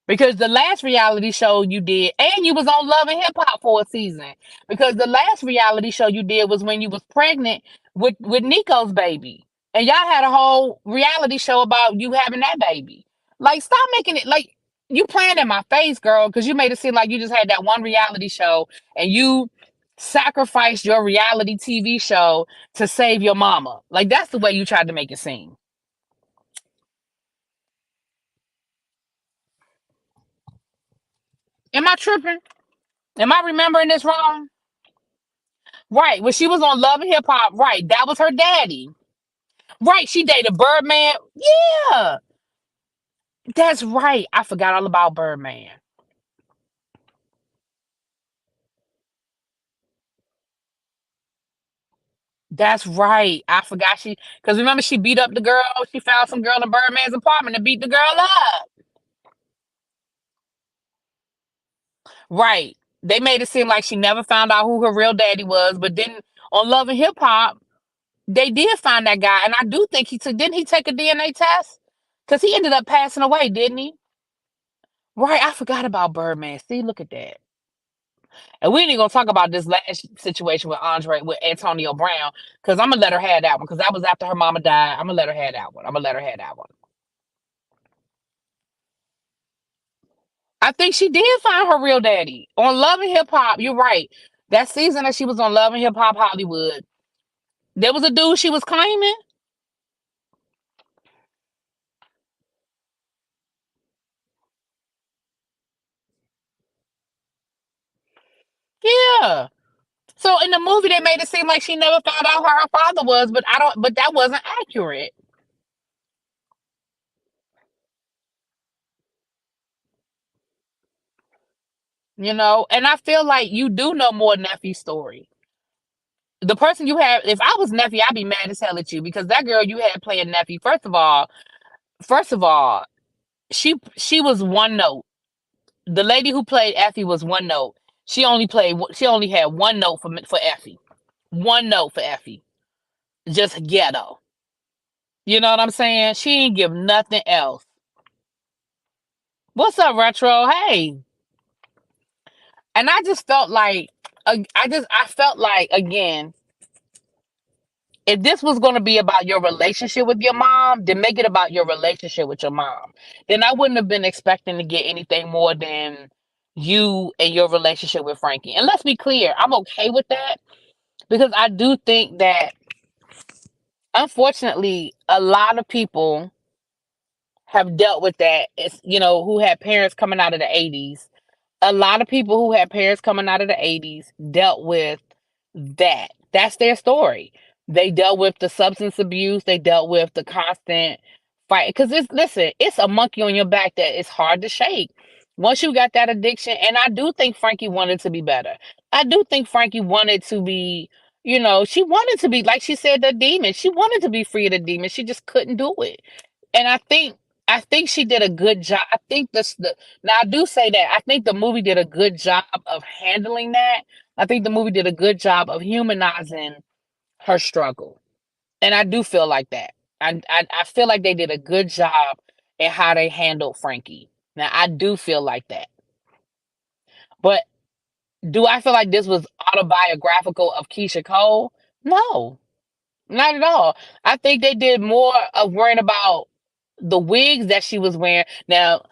Because the last reality show you did, and you was on Love and Hip Hop for a season. Because the last reality show you did was when you was pregnant with Nico's baby, and y'all had a whole reality show about you having that baby. Like, stop making it like you playing in my face, girl. Because you made it seem like you just had that one reality show, and you sacrificed your reality TV show to save your mama. Like that's the way you tried to make it seem. Am I tripping? Am I remembering this wrong? Right. When she was on Love and Hip Hop, right. That was her daddy. Right. She dated Birdman. Yeah. That's right. I forgot all about Birdman. That's right. I forgot because remember she beat up the girl. She found some girl in Birdman's apartment and beat the girl up. Right. They made it seem like she never found out who her real daddy was, but then on Love and Hip Hop, they did find that guy, and I do think he took. Didn't he take a DNA test? Because he ended up passing away, didn't he? Right. I forgot about Birdman. See, look at that. And we ain't even gonna talk about this last situation with Andre with Antonio Brown, because I'm gonna let her have that one. Because that was after her mama died. I'm gonna let her have that one. I'm gonna let her have that one. I think she did find her real daddy on Love and Hip Hop. You're right. That season that she was on Love and Hip Hop Hollywood, there was a dude she was claiming. Yeah. So in the movie, they made it seem like she never found out who her father was, but I don't. But that wasn't accurate, you know. And I feel like you do know more Neffy's story. The person you had, if I was Neffy, I'd be mad as hell at you because that girl you had playing Neffy. First of all, she was one note. The lady who played Effie was one note. She only played. She only had one note for Effie. One note for Effie. Just ghetto. You know what I'm saying? She ain't give nothing else. What's up, Retro? Hey. And I just felt like, I felt like, again, if this was going to be about your relationship with your mom, then make it about your relationship with your mom. Then I wouldn't have been expecting to get anything more than you and your relationship with Frankie. And let's be clear, I'm okay with that because I do think that, unfortunately, a lot of people have dealt with that. It's, who had parents coming out of the 80s. A lot of people who had parents coming out of the 80s dealt with that. That's their story. They dealt with the substance abuse, they dealt with the constant fight. Because listen, it's a monkey on your back that it's hard to shake. Once you got that addiction, and I do think Frankie wanted to be better. I do think Frankie wanted to be, she wanted to be, like she said, the demon. She wanted to be free of the demon. She just couldn't do it. And I think she did a good job. I think now I do say that I think the movie did a good job of handling that. I think the movie did a good job of humanizing her struggle. And I do feel like that. I feel like they did a good job in how they handled Frankie. Now I do feel like that. But do I feel like this was autobiographical of Keyshia Cole? No, not at all. I think they did more of worrying about the wigs that she was wearing. Now,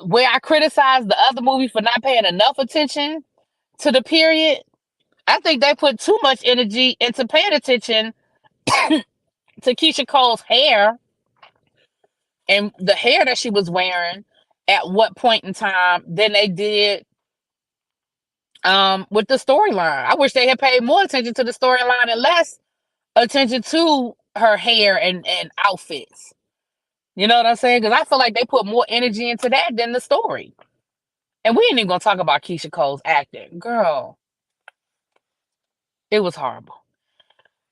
where I criticized the other movie for not paying enough attention to the period, I think they put too much energy into paying attention to Keyshia Cole's hair and the hair that she was wearing at what point in time than they did with the storyline. I wish they had paid more attention to the storyline and less attention to her hair and outfits. You know what I'm saying? Because I feel like they put more energy into that than the story. And we ain't even gonna talk about Keyshia Cole's acting. Girl, it was horrible.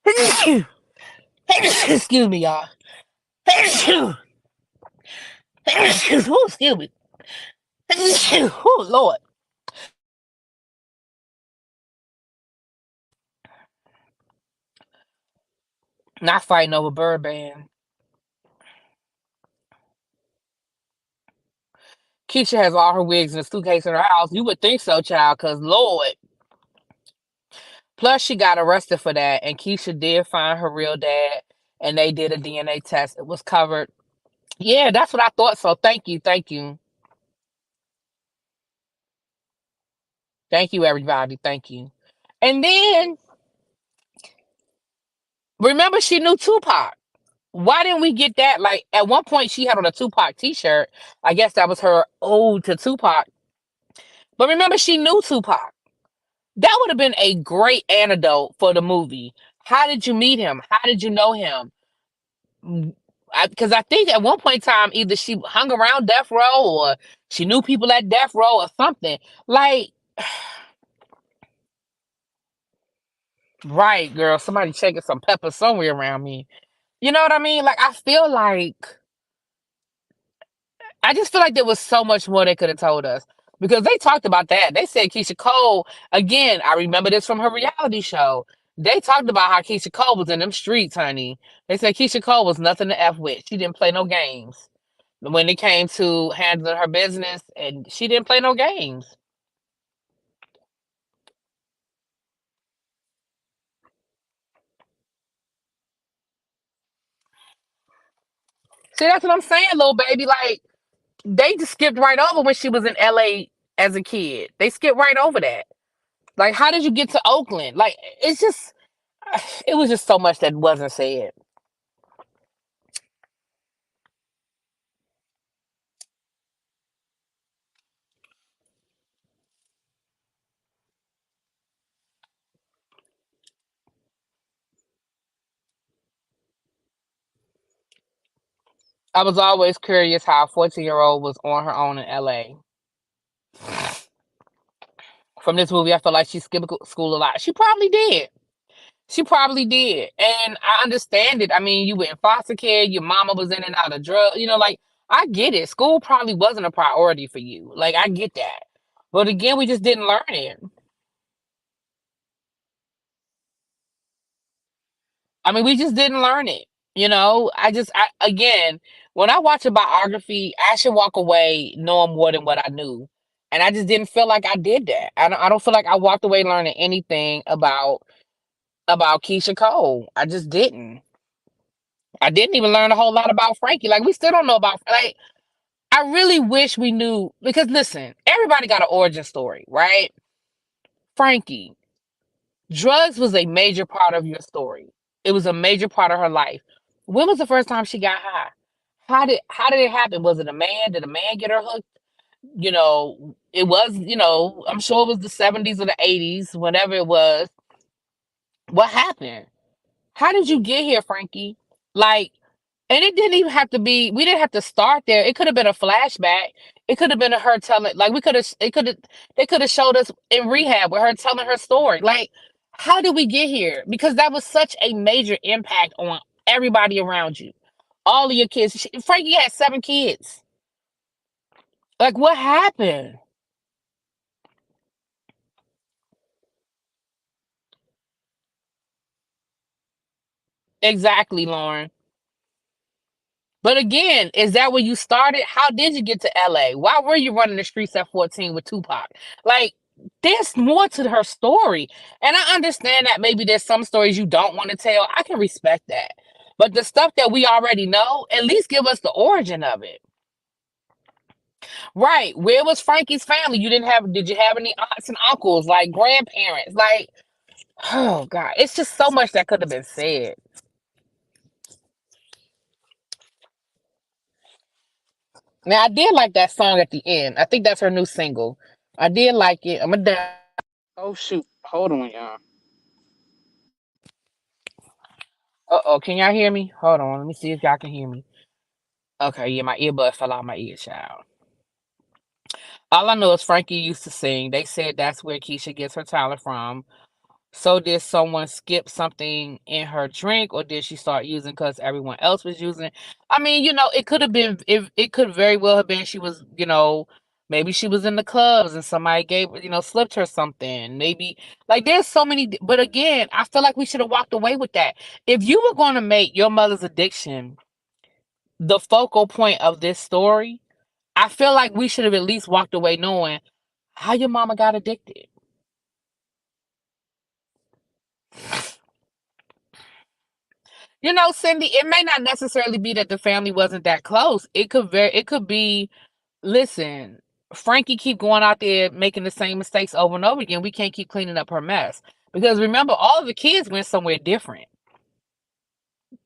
Excuse me, y'all. Ooh, excuse me. Oh, Lord. Not fighting over Birdman. Keisha has all her wigs in a suitcase in her house. You would think so, child, because Lord. Plus, she got arrested for that, and Keisha did find her real dad, and they did a DNA test. It was covered. Yeah, that's what I thought. So thank you. Thank you. Thank you, everybody. Thank you. And then, remember, she knew Tupac. Why didn't we get that? Like, at one point, she had on a Tupac t shirt. I guess that was her ode to Tupac. But remember, she knew Tupac. That would have been a great antidote for the movie. How did you meet him? How did you know him? Because I think at one point in time, either she hung around death row or she knew people at death row or something. Like, right, girl, somebody shaking some pepper somewhere around me. You know what I mean? Like, I just feel like there was so much more they could have told us. Because they talked about that. They said Keyshia Cole, again, I remember this from her reality show. They talked about how Keyshia Cole was in them streets, honey. They said Keyshia Cole was nothing to F with. She didn't play no games when it came to handling her business, and she didn't play no games. See, that's what I'm saying, little baby. Like, they just skipped right over when she was in LA as a kid. They skipped right over that. Like, how did you get to Oakland? Like, it's just, it was just so much that wasn't said. I was always curious how a 14-year-old was on her own in LA. From this movie, I feel like she skipped school a lot. She probably did. She probably did. And I understand it. I mean, you were in foster care, your mama was in and out of drugs. Like, I get it. School probably wasn't a priority for you. Like, I get that. But again, we just didn't learn it. I mean, we just didn't learn it. Again, when I watch a biography, I should walk away knowing more than what I knew. And I just didn't feel like I did that. I don't feel like I walked away learning anything about Keyshia Cole. I just didn't. I didn't even learn a whole lot about Frankie. Like, we still don't know about, like, I really wish we knew, because listen, everybody got an origin story, right? Frankie, drugs was a major part of your story. It was a major part of her life. When was the first time she got high? How did it happen? Was it a man? Did a man get her hooked? It was, I'm sure it was the 70s or the 80s, whatever it was. What happened? How did you get here, Frankie? Like, and it didn't even have to be, we didn't have to start there. It could have been a flashback. It could have been her telling, like, they could have showed us in rehab with her telling her story. Like, how did we get here? Because that was such a major impact on everybody around you. All of your kids. Frankie had 7 kids. Like, what happened? Exactly, Lauren. But again, is that where you started? How did you get to LA? Why were you running the streets at 14 with Tupac? Like, there's more to her story. And I understand that maybe there's some stories you don't want to tell. I can respect that. But the stuff that we already know, at least give us the origin of it. Right. Where was Frankie's family? Did you have any aunts and uncles, like grandparents? Like, oh God, it's just so much that could have been said. Now, I did like that song at the end. I think that's her new single. I did like it. I'm a down. Oh shoot! Hold on, y'all. Uh-oh, can y'all hear me? Hold on, let me see if y'all can hear me. Okay, yeah, my earbud fell out my ear, child. All I know is Frankie used to sing. They said that's where Keyshia gets her talent from. So did someone skip something in her drink, or did she start using because everyone else was using? I mean, it could have been, if it could very well have been she was, maybe she was in the clubs and somebody slipped her something. Maybe, like, there's so many, but again, I feel like we should have walked away with that. If you were going to make your mother's addiction the focal point of this story, I feel like we should have at least walked away knowing how your mama got addicted. Cindy, it may not necessarily be that the family wasn't that close. It could be, listen, Frankie keep going out there making the same mistakes over and over again. We can't keep cleaning up her mess. Because remember, all of the kids went somewhere different.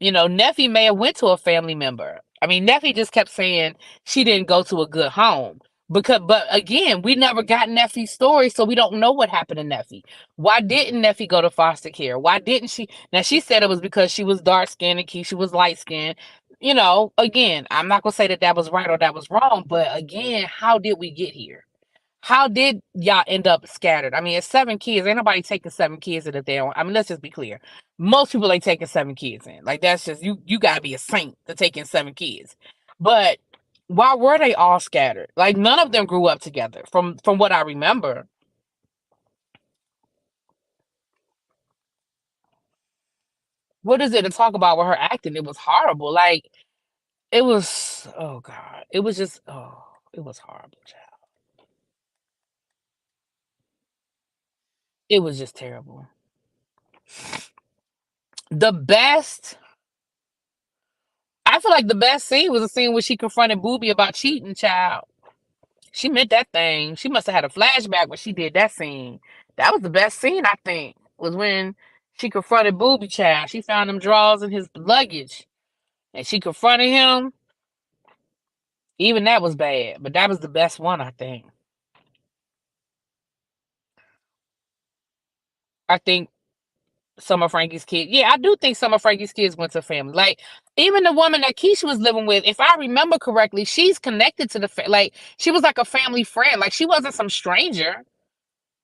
Neffy may have went to a family member. I mean, Neffy just kept saying she didn't go to a good home. But again, we never got Neffy's story, so we don't know what happened to Neffy. Why didn't Neffy go to foster care? Why didn't she? Now, she said it was because she was dark skinned and Keisha was light skinned. Again, I'm not gonna say that was right or that was wrong, but again, how did we get here? How did y'all end up scattered? I mean, it's 7 kids. Ain't nobody taking 7 kids in a day. I mean, let's just be clear. Most people ain't taking 7 kids in. Like, that's just, you gotta be a saint to take in 7 kids. But Why were they all scattered? Like none of them grew up together from what I remember. What is it to talk about with her acting? It was horrible. Like it was, oh God. It was just, oh, it was horrible, child. It was just terrible. The best, I feel like the best scene was a scene where she confronted Booby about cheating, child. She meant that thing. She must have had a flashback when she did that scene. That was the best scene, I think, was when she confronted Booby, child. She found them drawers in his luggage and she confronted him. Even that was bad, but that was the best one, I think. I think some of Frankie's kids. Yeah, I do think some of Frankie's kids went to family. Like even the woman that Keyshia was living with, if I remember correctly, she's connected to the like she was like a family friend. Like she wasn't some stranger.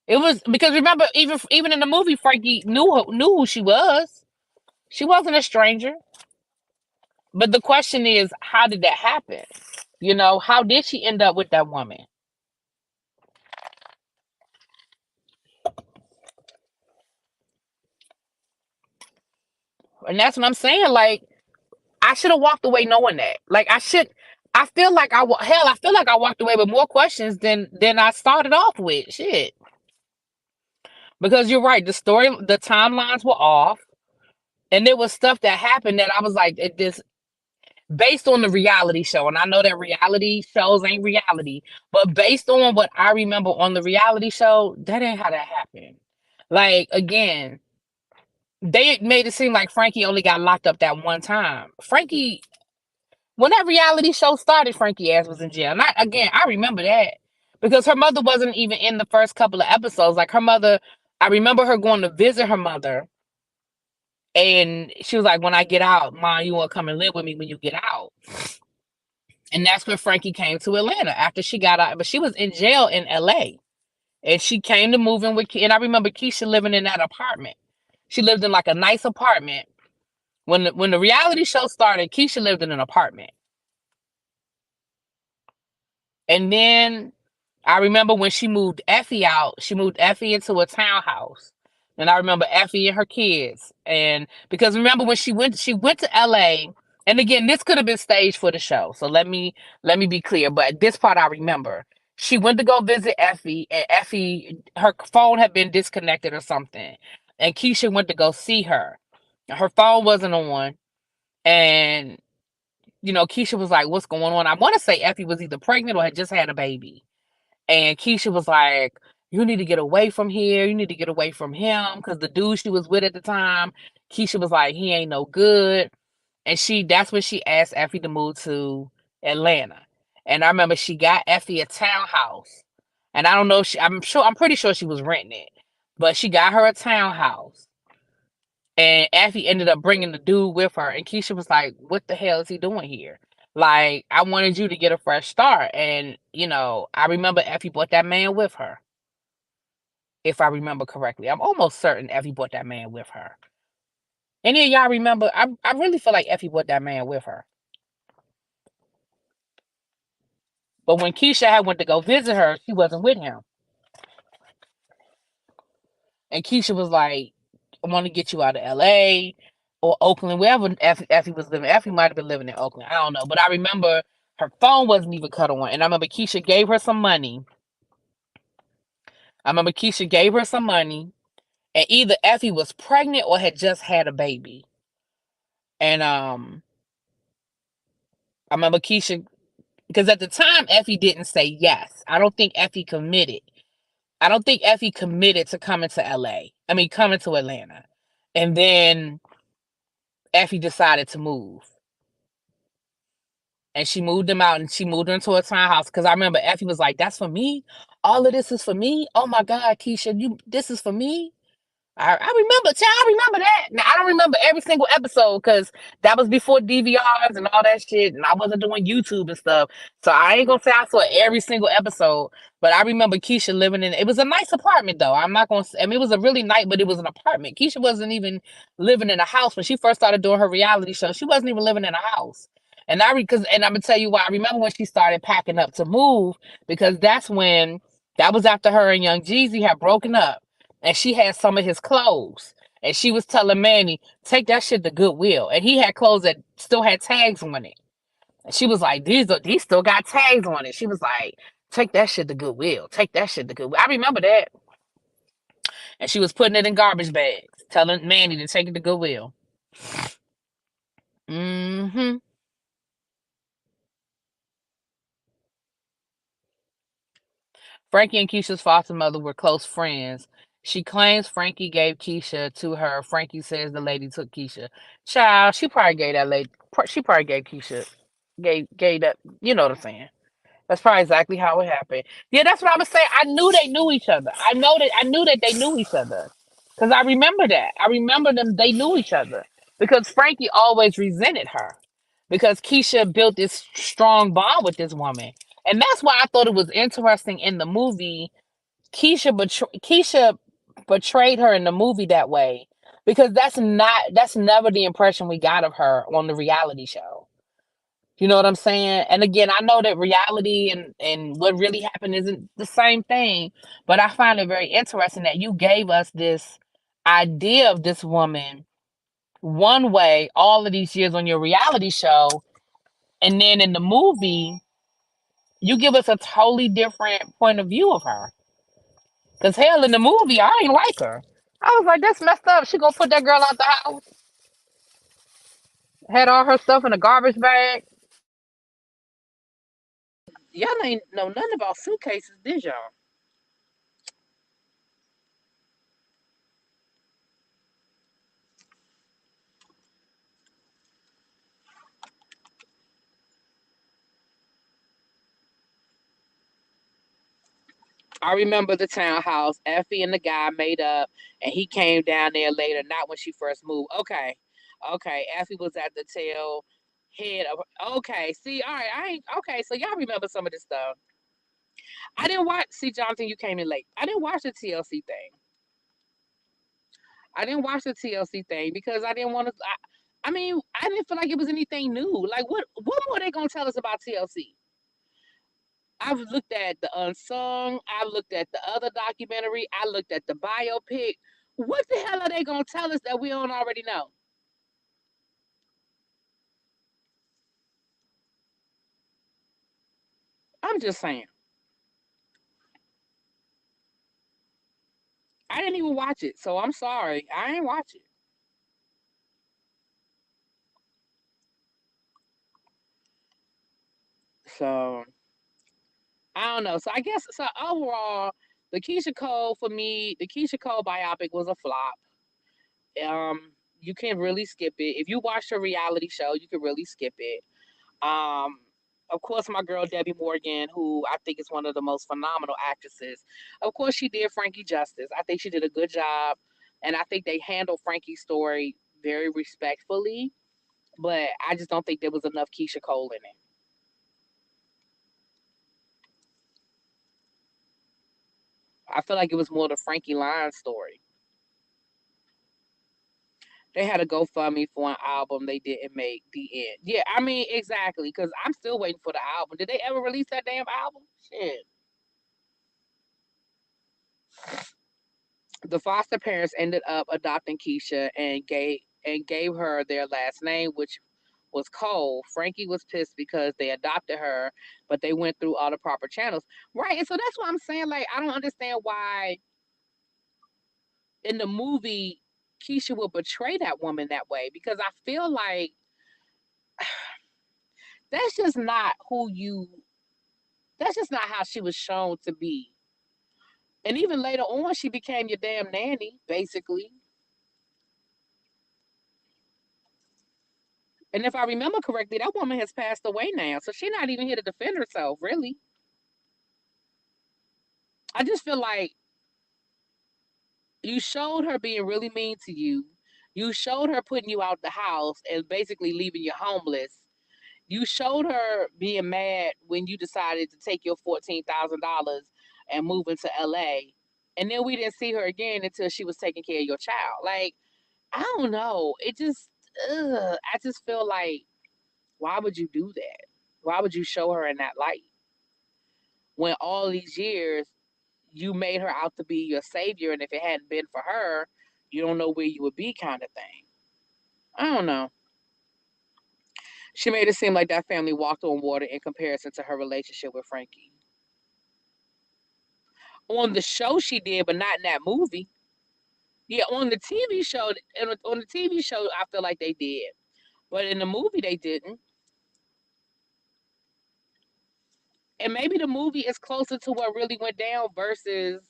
It was because remember, even in the movie, Frankie knew who she was. She wasn't a stranger. But the question is, how did that happen? You know, how did she end up with that woman? And that's what I'm saying. Like I should have walked away knowing that. Like I should. I feel like hell. I feel like I walked away with more questions than I started off with. Shit. Because you're right. The timelines were off, and there was stuff that happened that I was like, this based on the reality show. And I know that reality shows ain't reality, but based on what I remember on the reality show, that ain't how that happened. Like again, they made it seem like Frankie only got locked up that one time. Frankie When that reality show started, Frankie ass was in jail. And again, I remember that because her mother wasn't even in the first couple of episodes. Like her mother, I remember her going to visit her mother, and she was like, "When I get out, Mom, you want to come and live with me when you get out?" And that's when Frankie came to Atlanta after she got out. But she was in jail in L.A. and she came to move in with. And I remember Keyshia living in that apartment. She lived in like a nice apartment. When the reality show started, Keyshia lived in an apartment. And then I remember when she moved Effie out, she moved Effie into a townhouse. And I remember Effie and her kids. And because remember when she went to LA, and again, this could have been staged for the show. So let me be clear. But this part I remember. She went to go visit Effie, and Effie, her phone had been disconnected or something. And Keyshia went to go see her. Her phone wasn't on. And Keyshia was like, "What's going on?" I want to say Effie was either pregnant or had just had a baby. And Keyshia was like, "You need to get away from here. You need to get away from him." Because the dude she was with at the time, Keyshia was like, "He ain't no good." And that's when she asked Effie to move to Atlanta. And I remember she got Effie a townhouse. And I don't know, I'm pretty sure she was renting it. But she got her a townhouse. And Effie ended up bringing the dude with her. And Keyshia was like, "What the hell is he doing here? Like, I wanted you to get a fresh start." And, I remember Effie brought that man with her. If I remember correctly. I'm almost certain Effie brought that man with her. Any of y'all remember? I really feel like Effie brought that man with her. But when Keyshia had went to go visit her, she wasn't with him. And Keyshia was like, "I want to get you out of LA or Oakland, wherever Effie was living." Effie might have been living in Oakland. I don't know. But I remember her phone wasn't even cut on. And I remember Keyshia gave her some money. And either Effie was pregnant or had just had a baby. And I remember Keyshia, because at the time Effie didn't say yes. I don't think Effie committed. I don't think Effie committed to coming to LA. I mean, coming to Atlanta. And then Effie decided to move. And she moved him out and she moved her into a townhouse. Because I remember Effie was like, "That's for me? All of this is for me? Oh my God, Keyshia, this is for me?" I remember, child, I remember that. Now, I don't remember every single episode because that was before DVRs and all that shit. And I wasn't doing YouTube and stuff. So I ain't going to say I saw every single episode. But I remember Keyshia living in it. Was a nice apartment, though. I'm not going to say, I mean, it was a really nice, but it was an apartment. Keyshia wasn't even living in a house when she first started doing her reality show. She wasn't even living in a house. And and I'm gonna tell you why. I remember when she started packing up to move, because that was after her and Young Jeezy had broken up, and she had some of his clothes, and she was telling Manny, take that shit to Goodwill, and he had clothes that still had tags on it. And she was like, these still got tags on it. She was like, take that shit to Goodwill, take that shit to Goodwill. I remember that, and she was putting it in garbage bags, telling Manny to take it to Goodwill. Mm-hmm. Frankie and Keisha's foster mother were close friends. She claims Frankie gave Keisha to her. Frankie says the lady took Keisha. Child, she probably gave that lady. She probably gave Keisha. Gave that. You know what I'm saying? That's probably exactly how it happened. Yeah, that's what I was saying. I knew they knew each other. I knew that they knew each other. Because I remember that. I remember them. They knew each other. Because Frankie always resented her. Because Keisha built this strong bond with this woman. And that's why I thought it was interesting in the movie. Keisha betrayed her in the movie that way, because that's never the impression we got of her on the reality show. You know what I'm saying? And again, I know that reality and what really happened isn't the same thing, but I find it very interesting that you gave us this idea of this woman one way all of these years on your reality show, and then in the movie, you give us a totally different point of view of her. Because hell, in the movie, I ain't like her. I was like, that's messed up. She gonna put that girl out the house, had all her stuff in a garbage bag. Y'all ain't know nothing about suitcases, did y'all? I remember the townhouse. Effie and the guy made up, and he came down there later, not when she first moved. Okay. Okay. Effie was at the tail head of. Okay. See, all right. I ain't. Okay. So y'all remember some of this stuff. I didn't watch. See, Jonathan, you came in late. I didn't watch the TLC thing. I didn't watch the TLC thing because I didn't want to. I mean, I didn't feel like it was anything new. Like, what more they gonna tell us about TLC? I've looked at the Unsung. I looked at the other documentary. I looked at the biopic. What the hell are they gonna tell us that we don't already know? I'm just saying. I didn't even watch it, so I'm sorry. I ain't watch it. So I don't know. So I guess so overall, the Keyshia Cole biopic was a flop. You can really skip it. If you watch a reality show, you can really skip it. Um, of course, my girl Debbie Morgan, who I think is one of the most phenomenal actresses. Of course, she did Frankie justice. I think she did a good job, and I think they handled Frankie's story very respectfully. But I just don't think there was enough Keyshia Cole in it. I feel like it was more the Frankie Lyons story. They had a GoFundMe for an album they didn't make the end. Yeah, I mean exactly because I'm still waiting for the album. Did they ever release that damn album? Shit. The foster parents ended up adopting Keyshia and gave her their last name, which was Cole. Frankie was pissed because they adopted her, but they went through all the proper channels, right? And so that's what I'm saying. Like, I don't understand why in the movie Keyshia would betray that woman that way because I feel like that's just not who you. That's just not how she was shown to be. And even later on, she became your damn nanny, basically. And if I remember correctly, that woman has passed away now, so she's not even here to defend herself, really. I just feel like you showed her being really mean to you. You showed her putting you out the house and basically leaving you homeless. You showed her being mad when you decided to take your $14,000 and move into LA. And then we didn't see her again until she was taking care of your child. Like, I don't know. I just feel like Why would you do that? Why would you show her in that light when all these years you made her out to be your savior, and if it hadn't been for her, you don't know where you would be, kind of thing. I don't know. She made it seem like that family walked on water in comparison to her relationship with Frankie. On the show she did, but not in that movie. Yeah, on the TV show, on the TV show, I feel like they did, but in the movie they didn't. And maybe the movie is closer to what really went down versus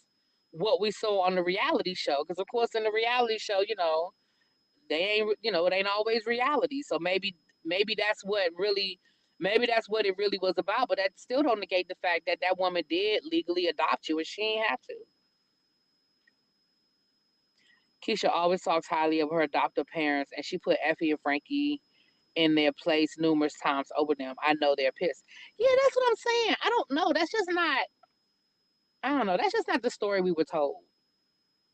what we saw on the reality show. Because of course, in the reality show, they ain't, it ain't always reality. So maybe that's what really, maybe that's what it really was about. But that still don't negate the fact that that woman did legally adopt you, and she ain't have to. Keyshia always talks highly of her adoptive parents, and she put Effie and Frankie in their place numerous times over them. I know they're pissed. Yeah, that's what I'm saying. I don't know. That's just not. I don't know. That's just not the story we were told.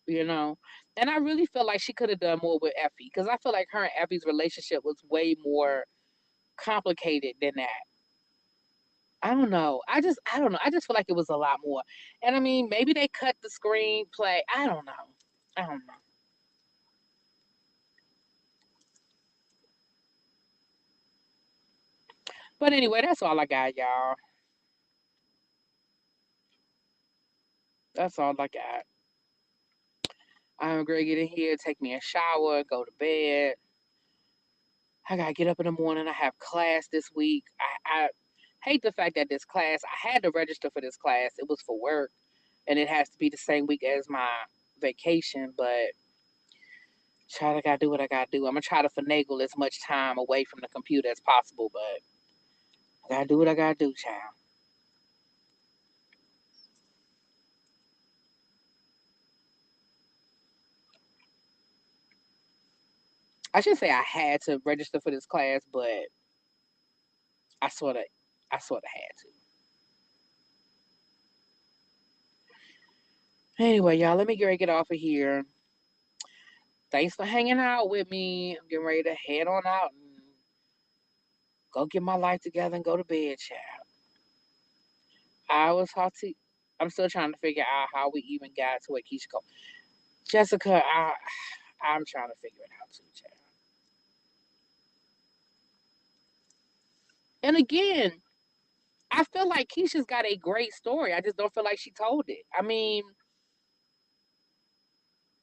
You know, and I really feel like she could have done more with Effie, because I feel like her and Effie's relationship was way more complicated than that. I don't know. I don't know. I just feel like it was a lot more. And I mean, maybe they cut the screenplay. I don't know. I don't know. But anyway, that's all I got, y'all. That's all I got. I'm gonna get in here, take me a shower, go to bed. I gotta get up in the morning. I have class this week. I hate the fact that this class, I had to register for this class. It was for work, and it has to be the same week as my vacation. But child, I gotta do what I gotta do. I'm gonna try to finagle as much time away from the computer as possible, but I gotta do what I gotta do, child. I should say I had to register for this class, but I sort of, I sort of had to. Anyway, y'all, let me get off of here. Thanks for hanging out with me. I'm getting ready to head on out and go get my life together and go to bed, child. I was hot to. I'm still trying to figure out how we even got to where Keyshia Cole. Jessica, I'm trying to figure it out too, child. And again, I feel like Keisha's got a great story. I just don't feel like she told it. I mean,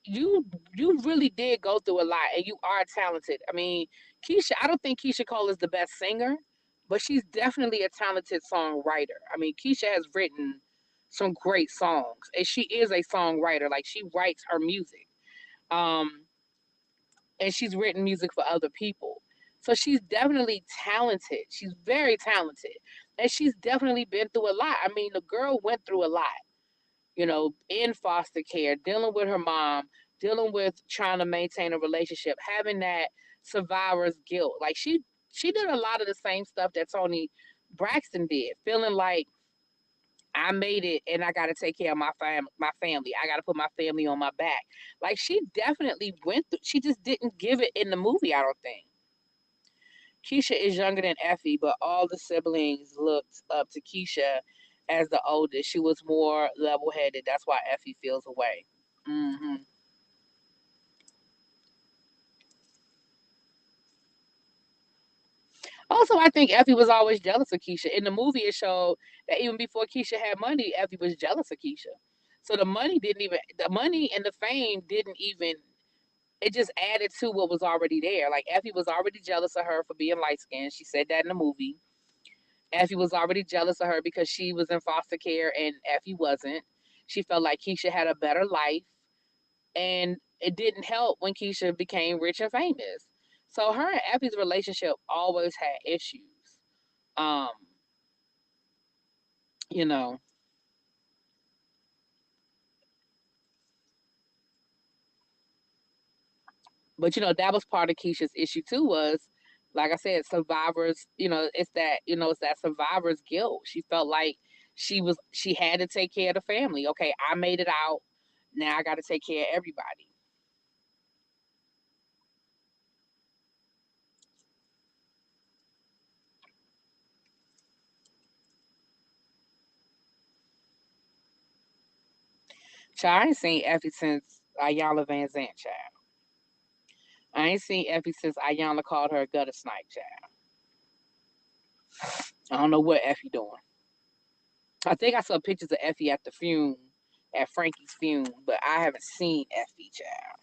you you really did go through a lot, and you are talented. I mean, Keyshia. I don't think Keyshia Cole is the best singer, but she's definitely a talented songwriter. I mean, Keyshia has written some great songs, and she is a songwriter. Like, she writes her music, um, and she's written music for other people. So she's definitely talented. She's very talented, and she's definitely been through a lot. I mean, the girl went through a lot, in foster care, dealing with her mom, dealing with trying to maintain a relationship, having that survivor's guilt. Like, she did a lot of the same stuff that Toni Braxton did, feeling like I made it and I got to take care of my family. I got to put my family on my back. Like, she definitely went through. She just didn't give it in the movie, I don't think. Keyshia is younger than Effie, but all the siblings looked up to Keyshia as the oldest. She was more level headed. That's why Effie feels away. Hmm. Also, I think Effie was always jealous of Keyshia. In the movie, it showed that even before Keyshia had money, Effie was jealous of Keyshia. So the money and the fame didn't even, it just added to what was already there. Like, Effie was already jealous of her for being light skinned. She said that in the movie. Effie was already jealous of her because she was in foster care and Effie wasn't. She felt like Keyshia had a better life, and it didn't help when Keyshia became rich and famous. So her and Effie's relationship always had issues. Um, you know, but that was part of Keisha's issue too, was, like I said, survivors, it's that survivor's guilt. She felt like she had to take care of the family. Okay, I made it out. Now I got to take care of everybody. Child, I ain't seen Effie since Ayala Van Zant, child. I ain't seen Effie since Ayala called her a gutter snipe, child. I don't know what Effie doing. I think I saw pictures of Effie at the fume, at Frankie's fume, but I haven't seen Effie, child.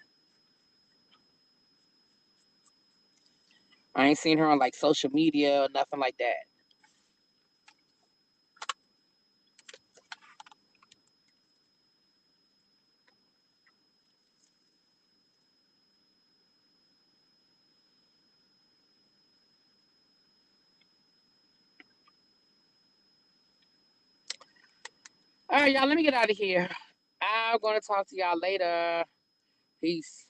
I ain't seen her on like social media or nothing like that. All right, y'all, let me get out of here. I'm going to talk to y'all later. Peace.